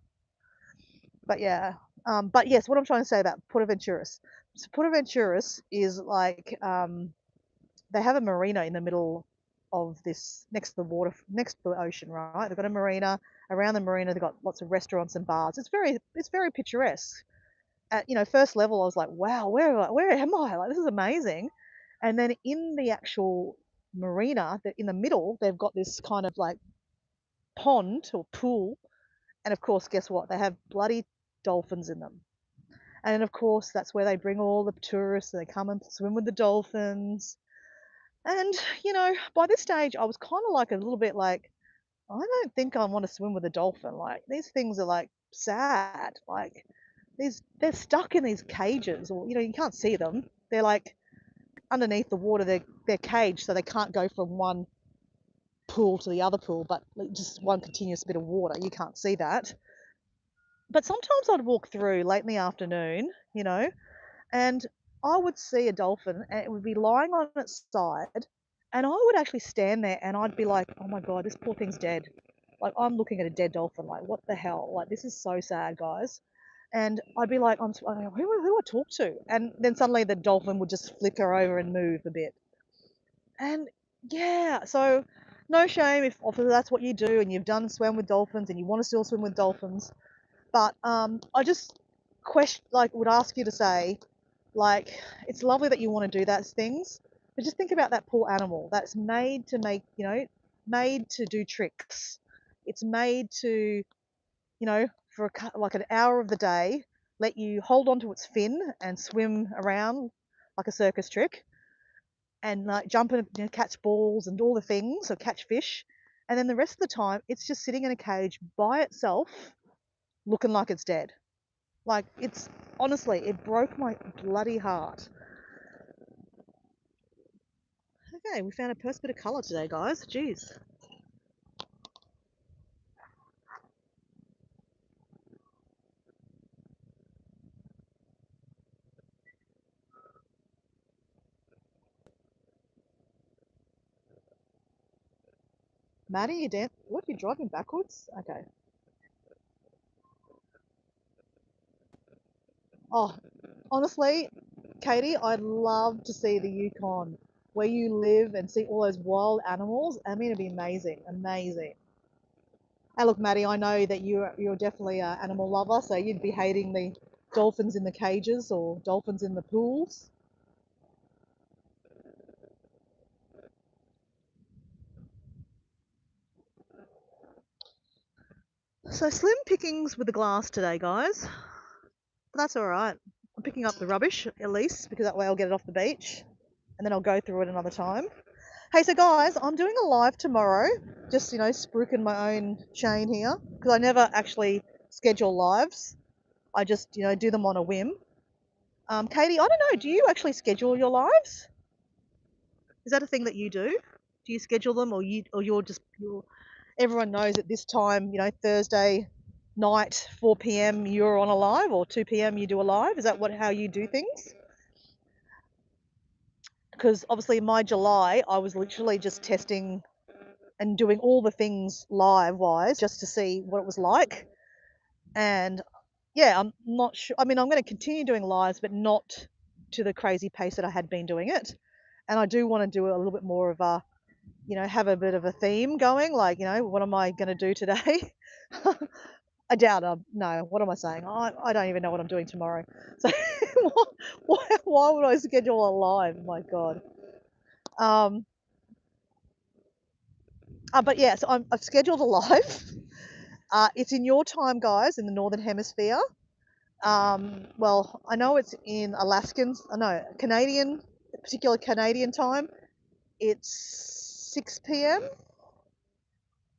But yeah. But yes, what I'm trying to say about Puerto Venturas. So Puerto Venturas is like, they have a marina in the middle of this, next to the water, next to the ocean, right? They've got a marina. Around the marina, they've got lots of restaurants and bars. It's very picturesque. At first level, I was like, wow, where am I? Like, this is amazing. And then in the actual marina, in the middle, they've got this kind of like pond or pool. And of course, guess what? They have bloody dolphins in them. And of course, that's where they bring all the tourists and they come and swim with the dolphins. And, by this stage, I was kind of like a little bit like, I don't think I want to swim with a dolphin. Like, these things are like sad. Like, they're stuck in these cages, or, you can't see them. They're like underneath the water, they're caged, so they can't go from one pool to the other pool, but like, just one continuous bit of water. You can't see that. But sometimes I'd walk through late in the afternoon, and I would see a dolphin and it would be lying on its side, and I would actually stand there and I'd be like, oh my God, this poor thing's dead. Like, I'm looking at a dead dolphin, like, what the hell? Like, this is so sad, guys. And I'd be like, who do I talk to? And then suddenly the dolphin would just flicker over and move a bit. And yeah, so no shame if that's what you do and you've done swam with dolphins and you want to still swim with dolphins. But I just would ask you to say, like, it's lovely that you want to do those things, but just think about that poor animal that's made to do tricks. It's made to, for like an hour of the day, let you hold onto its fin and swim around like a circus trick, and like jump and catch balls and all the things, or catch fish. And then the rest of the time, it's just sitting in a cage by itself, looking like it's dead. Like, it's honestly, it broke my bloody heart. Okay, we found a first bit of colour today, guys. Jeez. Maddie, what, you driving backwards? Okay. Oh, honestly, Katie, I'd love to see the Yukon, where you live, and see all those wild animals. I mean, it'd be amazing, amazing. And look, Maddie, I know that you're definitely an animal lover, so you'd be hating the dolphins in the cages or dolphins in the pools. So slim pickings with the glass today, guys. But that's all right. I'm picking up the rubbish at least, because that way I'll get it off the beach, and then I'll go through it another time. Hey, so guys, I'm doing a live tomorrow. Just spruiking my own chain here, because I never actually schedule lives. I just do them on a whim. Katie, I don't know. Do you actually schedule your lives? Is that a thing that you do? Do you schedule them, or everyone knows at this time, Thursday night, 4 p.m. you're on a live, or 2 p.m. you do a live? Is that how you do things? Because obviously in my July, I was literally just testing and doing all the things live wise just to see what it was like. And yeah, I'm not sure. I mean, I'm going to continue doing lives, but not to the crazy pace that I had been doing it. And I do want to do a little bit more of a, have a bit of a theme going, like, what am I going to do today? I doubt no, what am I saying? I don't even know what I'm doing tomorrow. So why would I schedule a live? My God. Um, but yeah, so I've scheduled a live. It's in your time, guys, in the Northern Hemisphere. Well, I know it's in Canadian, particular Canadian time. It's 6 p.m.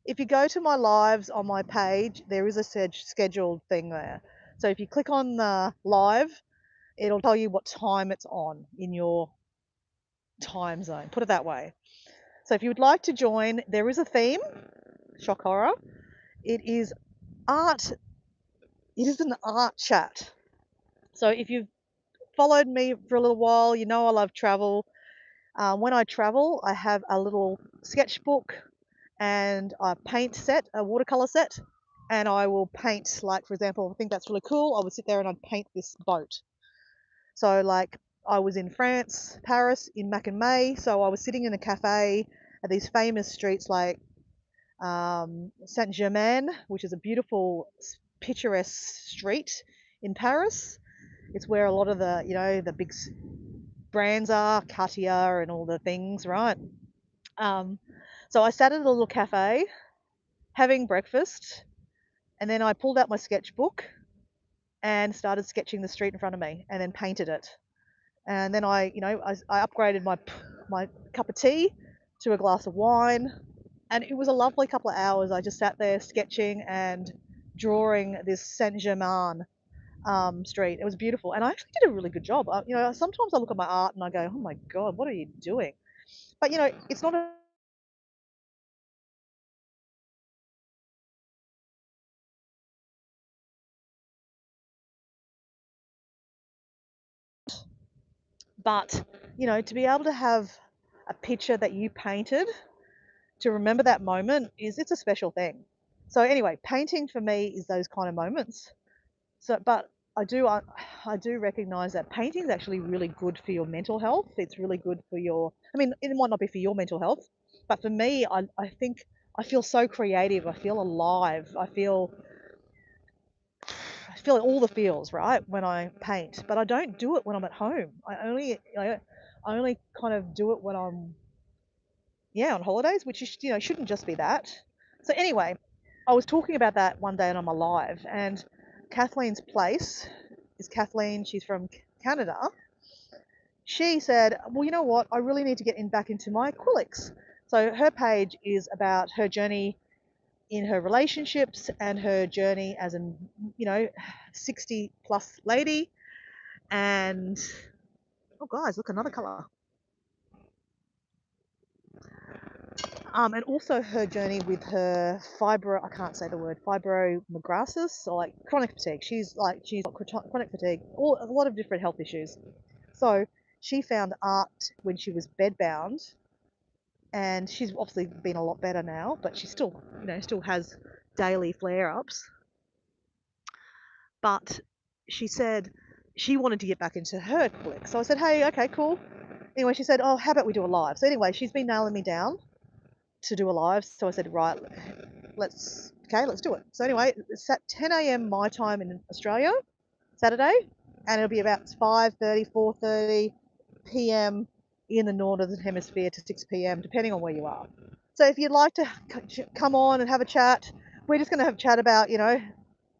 If you go to my lives on my page, there is a scheduled thing there. So if you click on the live, it'll tell you what time it's on in your time zone. Put it that way. So if you would like to join, there is a theme, shock horror. It is art. It is an art chat. So if you've followed me for a little while, you know I love travel. When I travel, I have a little sketchbook and a paint set, a watercolor set, and I will paint, like, for example, I think that's really cool. I would sit there and I'd paint this boat. So, like, I was in France, Paris, in Mac and May, so I was sitting in a cafe at these famous streets like Saint Germain, which is a beautiful, picturesque street in Paris. It's where a lot of the big brands are, Cartier and all the things, right? Um, so I sat at a little cafe having breakfast, and then I pulled out my sketchbook and started sketching the street in front of me, and then painted it. And then I upgraded my cup of tea to a glass of wine, and it was a lovely couple of hours. I just sat there sketching and drawing this Saint Germain street. It was beautiful, and I actually did a really good job. Sometimes I look at my art and I go, "Oh my God, what are you doing?" But it's not a but to be able to have a picture that you painted to remember that moment it's a special thing. So anyway, painting for me is those kind of moments. So, but I do recognize that painting is actually really good for your mental health. It's really good for your. I mean, it might not be for your mental health, but for me, I think I feel so creative. I feel alive. I feel all the feels right when I paint. But I don't do it when I'm at home. I only kind of do it when I'm on holidays, which shouldn't just be that. So anyway, I was talking about that one day and I'm alive, and Kathleen's place is Kathleen. She's from Canada. She said, "Well, you know what? I really need to get back into my acrylics." So her page is about her journey in her relationships and her journey as an 60 plus lady. And oh, guys, look, another color. And also her journey with her I can't say the word, fibromyalgia, or like chronic fatigue. She's got chronic fatigue, or a lot of different health issues. So she found art when she was bedbound, and she's obviously been a lot better now, but she still, still has daily flare-ups. But she said she wanted to get back into her click. So I said, hey, okay, cool. Anyway, she said, oh, how about we do a live? So anyway, she's been nailing me down to do a live. So I said, right, let's do it. So anyway, it's at 10 a.m. my time in Australia, Saturday, and it'll be about 5:30, 4:30 p.m. in the northern hemisphere to 6 p.m. depending on where you are. So if you'd like to come on and have a chat, we're just going to have a chat about,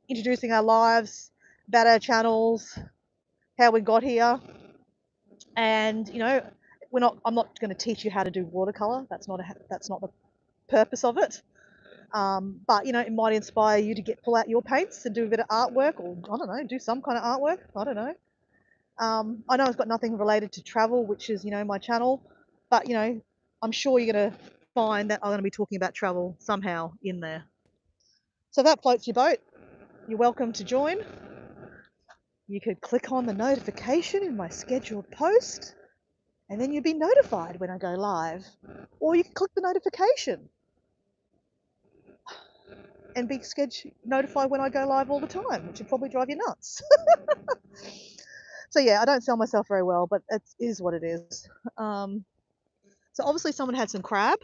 introducing our lives, about our channels, how we got here, and I'm not going to teach you how to do watercolor. That's not the purpose of it. But it might inspire you to pull out your paints and do a bit of artwork, or I don't know, do some kind of artwork. I don't know. I know it's got nothing related to travel, which is my channel, but I'm sure you're going to find that I'm going to be talking about travel somehow in there. So that floats your boat. You're welcome to join. You could click on the notification in my scheduled post, and then you'd be notified when I go live. Or you can click the notification and be notified when I go live all the time, which would probably drive you nuts. So yeah, I don't sell myself very well, but it is what it is. So obviously someone had some crab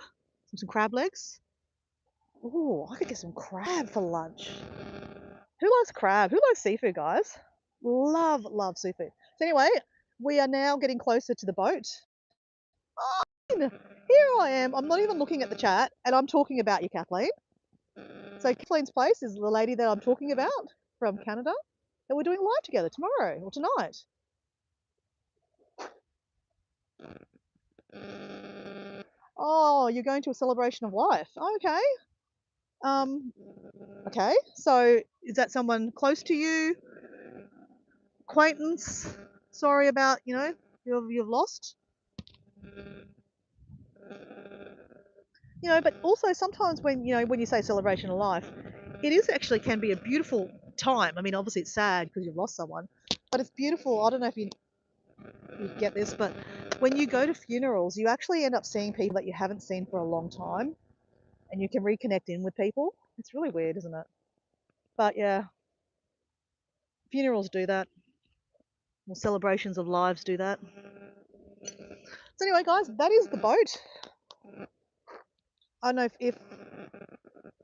legs. Ooh, I could get some crab for lunch. Who likes crab? Who likes seafood, guys? Love seafood. So anyway, we are now getting closer to the boat. Oh, here I am. I'm not even looking at the chat, and I'm talking about you, Kathleen. So Kathleen's place is the lady that I'm talking about from Canada, and we're doing live together tomorrow or tonight. Oh, you're going to a celebration of life. Okay. Okay. So is that someone close to you? Acquaintance? Sorry about, you've lost. But also sometimes when you say celebration of life, it is actually can be a beautiful time. I mean, obviously it's sad because you've lost someone, but it's beautiful. I don't know if you get this, but when you go to funerals, you actually end up seeing people that you haven't seen for a long time, and you can reconnect in with people. It's really weird, isn't it? But yeah, funerals do that. Well, celebrations of lives do that. So anyway, guys, that is the boat. I don't know if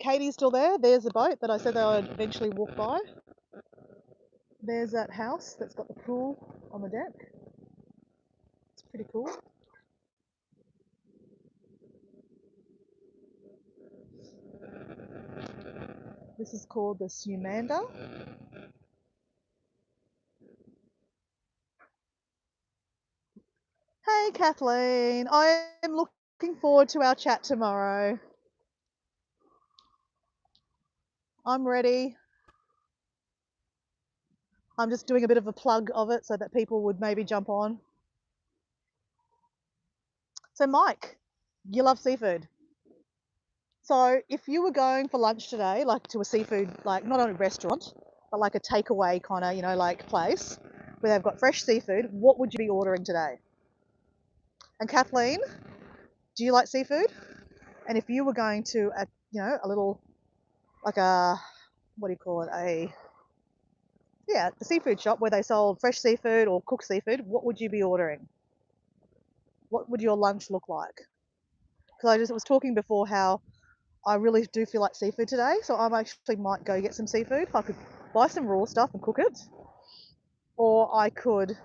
Katie's still there. There's the boat that I said that I would eventually walk by. There's that house that's got the pool on the deck. It's pretty cool. This is called the Sumanda. Hey, Kathleen. I am looking forward to our chat tomorrow. I'm ready. I'm just doing a bit of a plug of it so that people would maybe jump on. So, Mike, you love seafood. So, if you were going for lunch today, like to a seafood, like not a restaurant, but like a takeaway kind of, like place where they've got fresh seafood, what would you be ordering today? And Kathleen, do you like seafood? And if you were going to a little, like a, what do you call it? The seafood shop where they sold fresh seafood or cooked seafood, what would you be ordering? What would your lunch look like? Because I just was talking before how I really do feel like seafood today, so I actually might go get some seafood. I could buy some raw stuff and cook it, or I could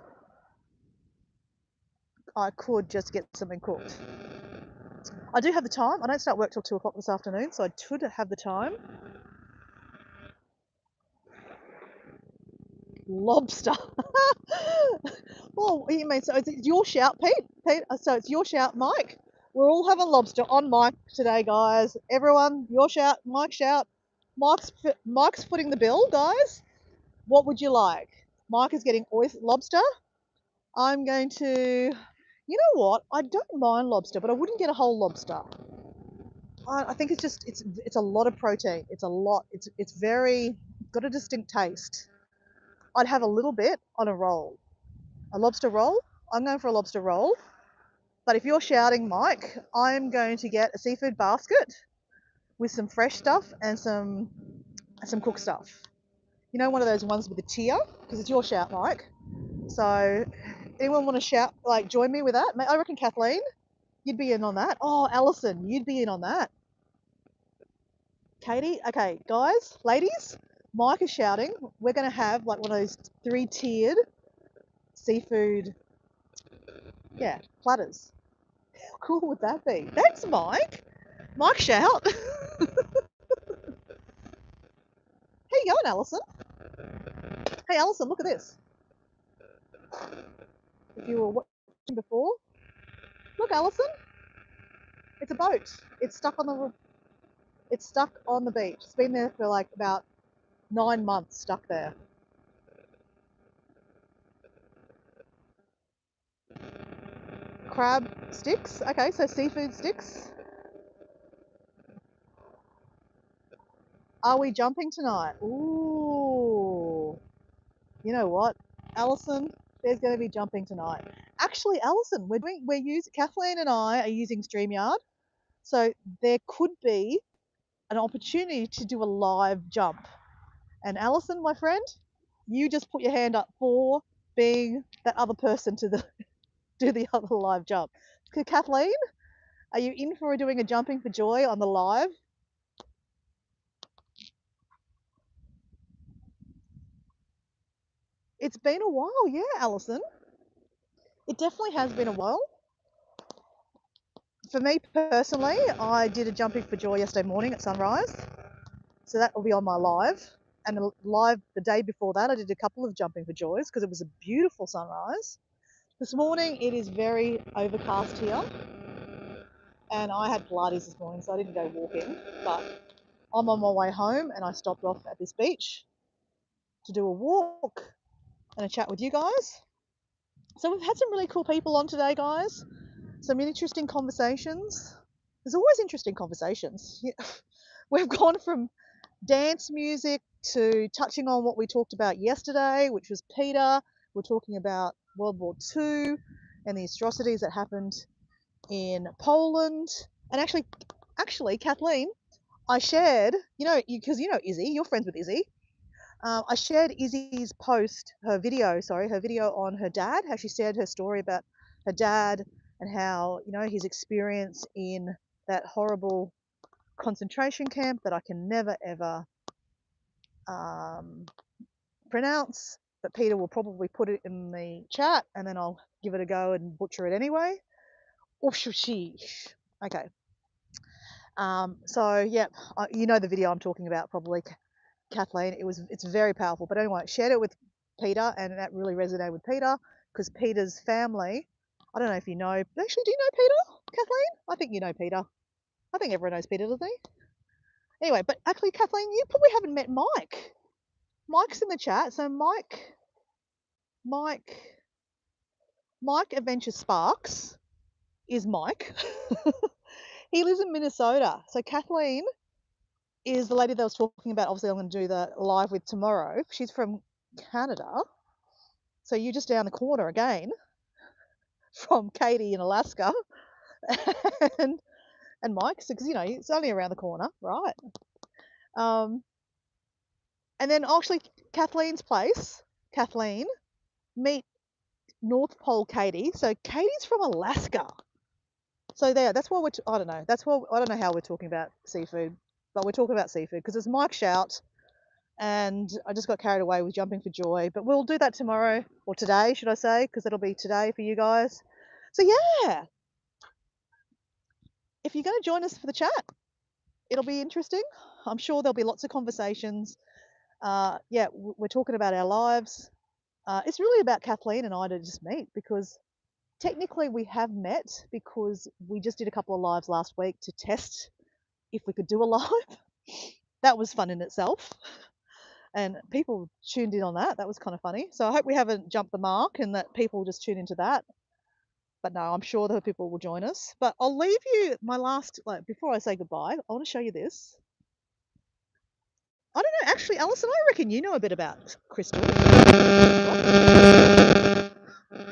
just get something cooked. I do have the time. I don't start work till 2 o'clock this afternoon, so I should have the time. Lobster. Well, you mean so it's your shout, Pete? Pete, so it's your shout, Mike. We're all having lobster on Mike today, guys. Everyone, your shout, Mike shout. Mike's footing the bill, guys. What would you like? Mike is getting lobster. I'm going to. You know what? I don't mind lobster, but I wouldn't get a whole lobster. I think it's a lot of protein. It's a lot. It's very got a distinct taste. I'd have a little bit on a roll. A lobster roll. I'm going for a lobster roll. But if you're shouting, Mike, I'm going to get a seafood basket with some fresh stuff and some cooked stuff. You know, one of those ones with a tier, because it's your shout, Mike. So, anyone want to shout, like, join me with that? I reckon Kathleen, you'd be in on that. Oh, Alison, you'd be in on that. Katie, okay, guys, ladies, Mike is shouting. We're going to have like one of those 3-tiered seafood, platters. How cool would that be? Thanks, Mike. Mike, shout. How you going, Alison? Hey, Alison, look at this. If you were watching before, look, Alison. It's a boat. It's stuck on the beach. It's been there for like about 9 months, stuck there. Crab sticks. Okay, so seafood sticks. Are we jumping tonight? Ooh. You know what, Alison? There's going to be jumping tonight. Actually, Alison, Kathleen and I are using StreamYard, so there could be an opportunity to do a live jump. And Alison, my friend, you just put your hand up for being that other person to do the other live jump. Kathleen, are you in for doing a jumping for joy on the live? It's been a while, yeah, Alison. It definitely has been a while. For me personally, I did a jumping for joy yesterday morning at sunrise. So that will be on my live. And the day before that, I did a couple of jumping for joys because it was a beautiful sunrise. This morning, it is very overcast here. And I had Pilates this morning, so I didn't go walking. But I'm on my way home and I stopped off at this beach to do a walk and a chat with you guys. So we've had some really cool people on today, guys. Some interesting conversations. There's always interesting conversations. We've gone from dance music to touching on what we talked about yesterday, which was Peter. We're talking about World War II and the atrocities that happened in Poland. And actually, Kathleen, I shared, because Izzy, you're friends with Izzy. I shared Izzy's her video on her dad, how she shared her story about her dad and how, his experience in that horrible concentration camp that I can never ever pronounce, but Peter will probably put it in the chat and then I'll give it a go and butcher it anyway. Okay. So, yep, you know the video I'm talking about probably, Kathleen. It's very powerful. But anyway, I shared it with Peter and that really resonated with Peter because Peter's family I don't know if you know. Actually, do you know Peter, Kathleen? I think you know Peter. I think everyone knows Peter, doesn't he? Anyway, but actually, Kathleen, you probably haven't met Mike. Mike's in the chat. So Mike Adventure Sparks is Mike. He lives in Minnesota. So Kathleen is the lady that I was talking about. Obviously, I'm going to do the live with tomorrow. She's from Canada. So you're just down the corner again from Katie in Alaska. and Mike's, because, you know, it's only around the corner, right? And then actually Kathleen's place, Kathleen, meet North Pole Katie. So Katie's from Alaska. So there, that's why I don't know. That's why I don't know how we're talking about seafood, but we're talking about seafood because it's Mike Shout, and I just got carried away with jumping for joy. But we'll do that tomorrow, or today, should I say, because it'll be today for you guys. So yeah, if you're going to join us for the chat, it'll be interesting. I'm sure there'll be lots of conversations. Yeah, we're talking about our lives. It's really about Kathleen and I to just meet because technically we have met because we just did a couple of lives last week to test if we could do a live. That was fun in itself. And people tuned in on that. That was kind of funny. So I hope we haven't jumped the mark and that people just tune into that. But no, I'm sure that people will join us. But I'll leave you my last, like, before I say goodbye, I want to show you this. I don't know, actually, Alison, I reckon you know a bit about crystal.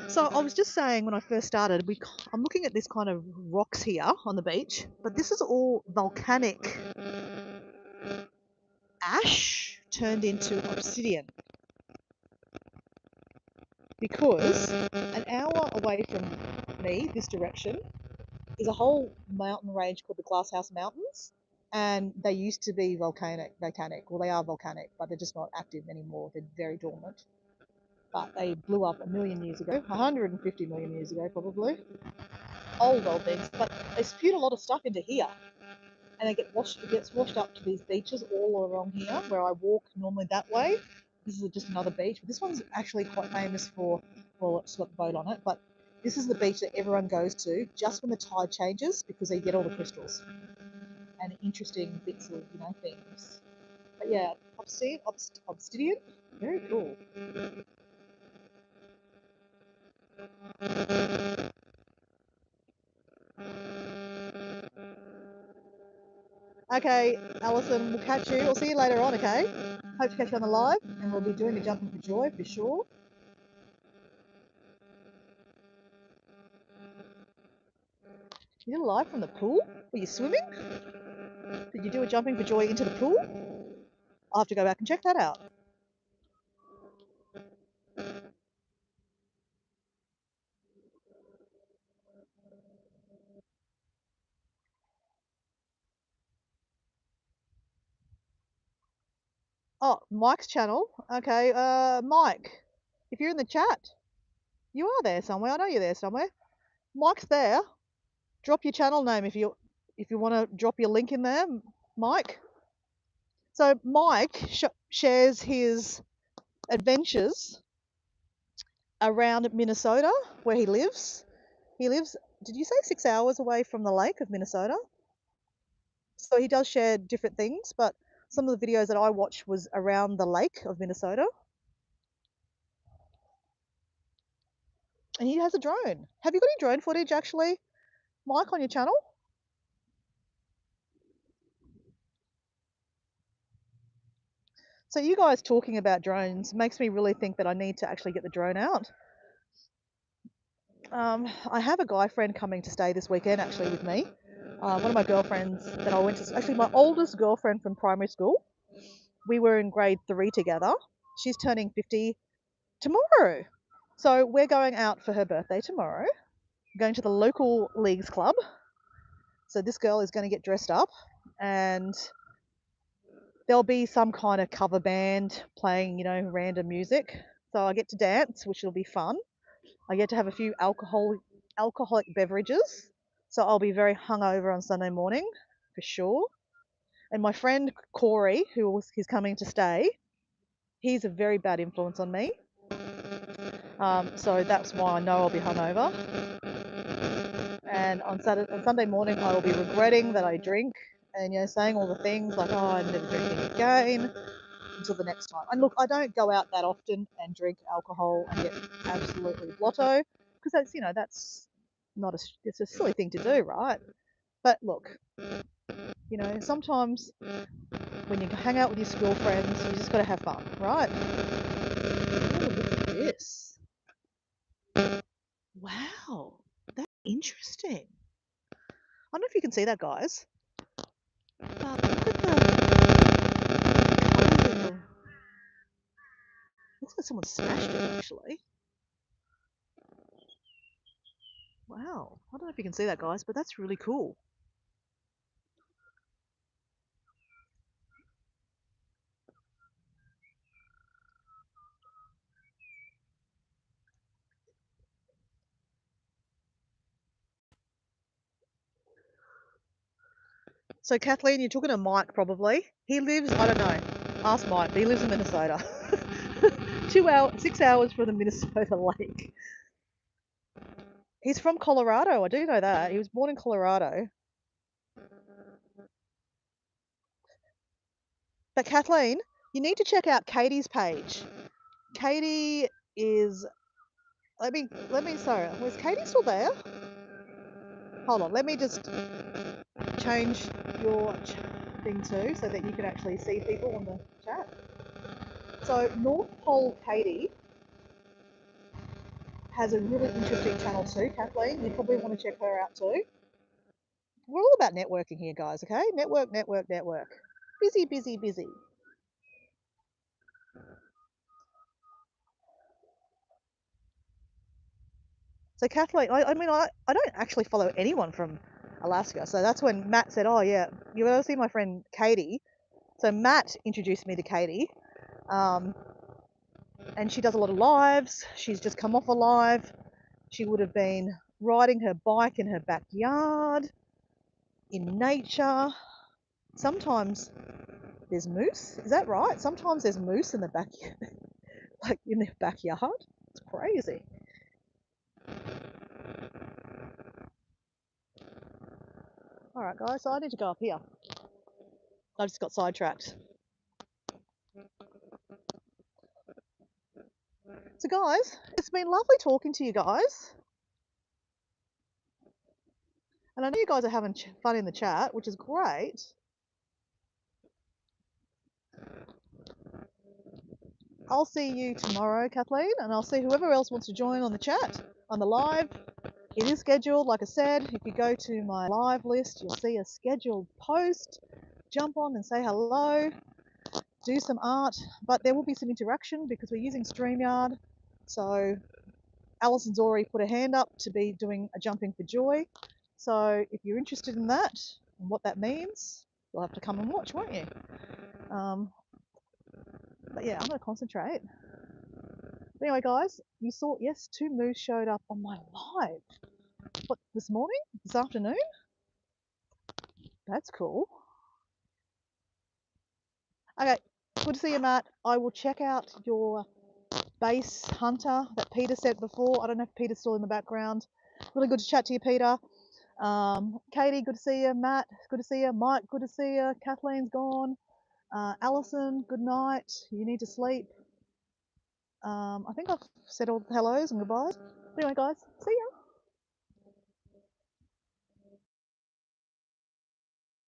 So I was just saying when I first started, I'm looking at this kind of rocks here on the beach, but this is all volcanic ash turned into obsidian. Because an hour away from me, this direction, is a whole mountain range called the Glasshouse Mountains, and they used to be volcanic. Well, they are volcanic, but they're just not active anymore. They're very dormant. But they blew up a million years ago, 150 million years ago, probably. Old things, but they spewed a lot of stuff into here, and it gets washed up to these beaches all along here, where I walk normally that way. This is just another beach, but this one's actually quite famous for, well, it's got the boat on it, but this is the beach that everyone goes to just when the tide changes because they get all the crystals and interesting bits of, you know, things. But yeah, obsidian, very cool. Okay, Alison, we'll catch you. We'll see you later on, okay? Hope to catch you on the live, and we'll be doing the jumping for joy for sure. You did a live from the pool? Were you swimming? Did you do a jumping for joy into the pool? I'll have to go back and check that out. Oh, Mike's channel. Okay, Mike, if you're in the chat, you are there somewhere. I know you're there somewhere. Mike's there. Drop your channel name if you want to drop your link in there, Mike. So Mike shares his adventures around Minnesota, where he lives. He lives, did you say 6 hours away from the lake of Minnesota? So he does share different things, but some of the videos that I watched was around the lake of Minnesota. And he has a drone. Have you got any drone footage actually, Mike, on your channel? So you guys talking about drones makes me really think that I need to actually get the drone out. I have a guy friend coming to stay this weekend actually with me. One of my girlfriends that I went to, actually my oldest girlfriend from primary school. We were in grade 3 together. She's turning 50 tomorrow. So we're going out for her birthday tomorrow, going to the local leagues club. So this girl is going to get dressed up and there'll be some kind of cover band playing, you know, random music. So I get to dance, which will be fun. I get to have a few alcoholic beverages. So I'll be very hungover on Sunday morning for sure. And my friend Corey, he's coming to stay, he's a very bad influence on me. So that's why I know I'll be hungover. and on Sunday morning I will be regretting that I drink and saying all the things like, oh, I'm never drinking again until the next time. And look, I don't go out that often and drink alcohol and get absolutely blotto because that's not it's a silly thing to do, right? But look, sometimes when you hang out with your school friends, you just got to have fun, right? Oh, look at this. Wow, that's interesting. I don't know if you can see that, guys. But look at the colours in the... Looks like someone smashed it, actually. Wow. I don't know if you can see that, guys, but that's really cool. So, Kathleen, you're talking to Mike, probably. He lives, I don't know, ask Mike, but he lives in Minnesota. 6 hours from the Minnesota lake. He's from Colorado, I do know that. He was born in Colorado. But Kathleen, you need to check out Katie's page. Katie is... sorry, was Katie still there? Hold on, let me just change your thing too so that you can actually see people on the chat. So North Pole Katie has a really interesting channel too, Kathleen. You probably want to check her out too. We're all about networking here, guys, okay? Network, network, network. Busy, busy, busy. So Kathleen, I don't actually follow anyone from Alaska. So that's when Matt said, oh yeah, you ever see my friend Katie? So Matt introduced me to Katie. And she does a lot of lives. She's just come off a live. She would have been riding her bike in her backyard, in nature. Sometimes there's moose. Is that right? Sometimes there's moose in the backyard, like in their backyard. It's crazy. All right, guys. So I need to go up here. I just got sidetracked. So, guys, it's been lovely talking to you guys. And I know you guys are having fun in the chat, which is great. I'll see you tomorrow, Kathleen, and I'll see whoever else wants to join on the chat, on the live. It is scheduled, like I said. If you go to my live list, you'll see a scheduled post. Jump on and say hello, do some art, but there will be some interaction because we're using StreamYard. So Alison's already put a hand up to be doing a Jumping for Joy. So if you're interested in that and what that means, you'll have to come and watch, won't you? But yeah, I'm going to concentrate. But anyway, guys, you saw, yes, 2 moose showed up on my live. What, this morning? This afternoon? That's cool. Okay, good to see you, Matt. I will check out your base hunter that Peter sent before. I don't know if Peter's still in the background. Really good to chat to you, Peter. Katie, good to see you. Matt, good to see you. Mike, good to see you. Kathleen's gone. Alison, good night. You need to sleep. I think I've said all the hellos and goodbyes. Anyway, guys, see ya.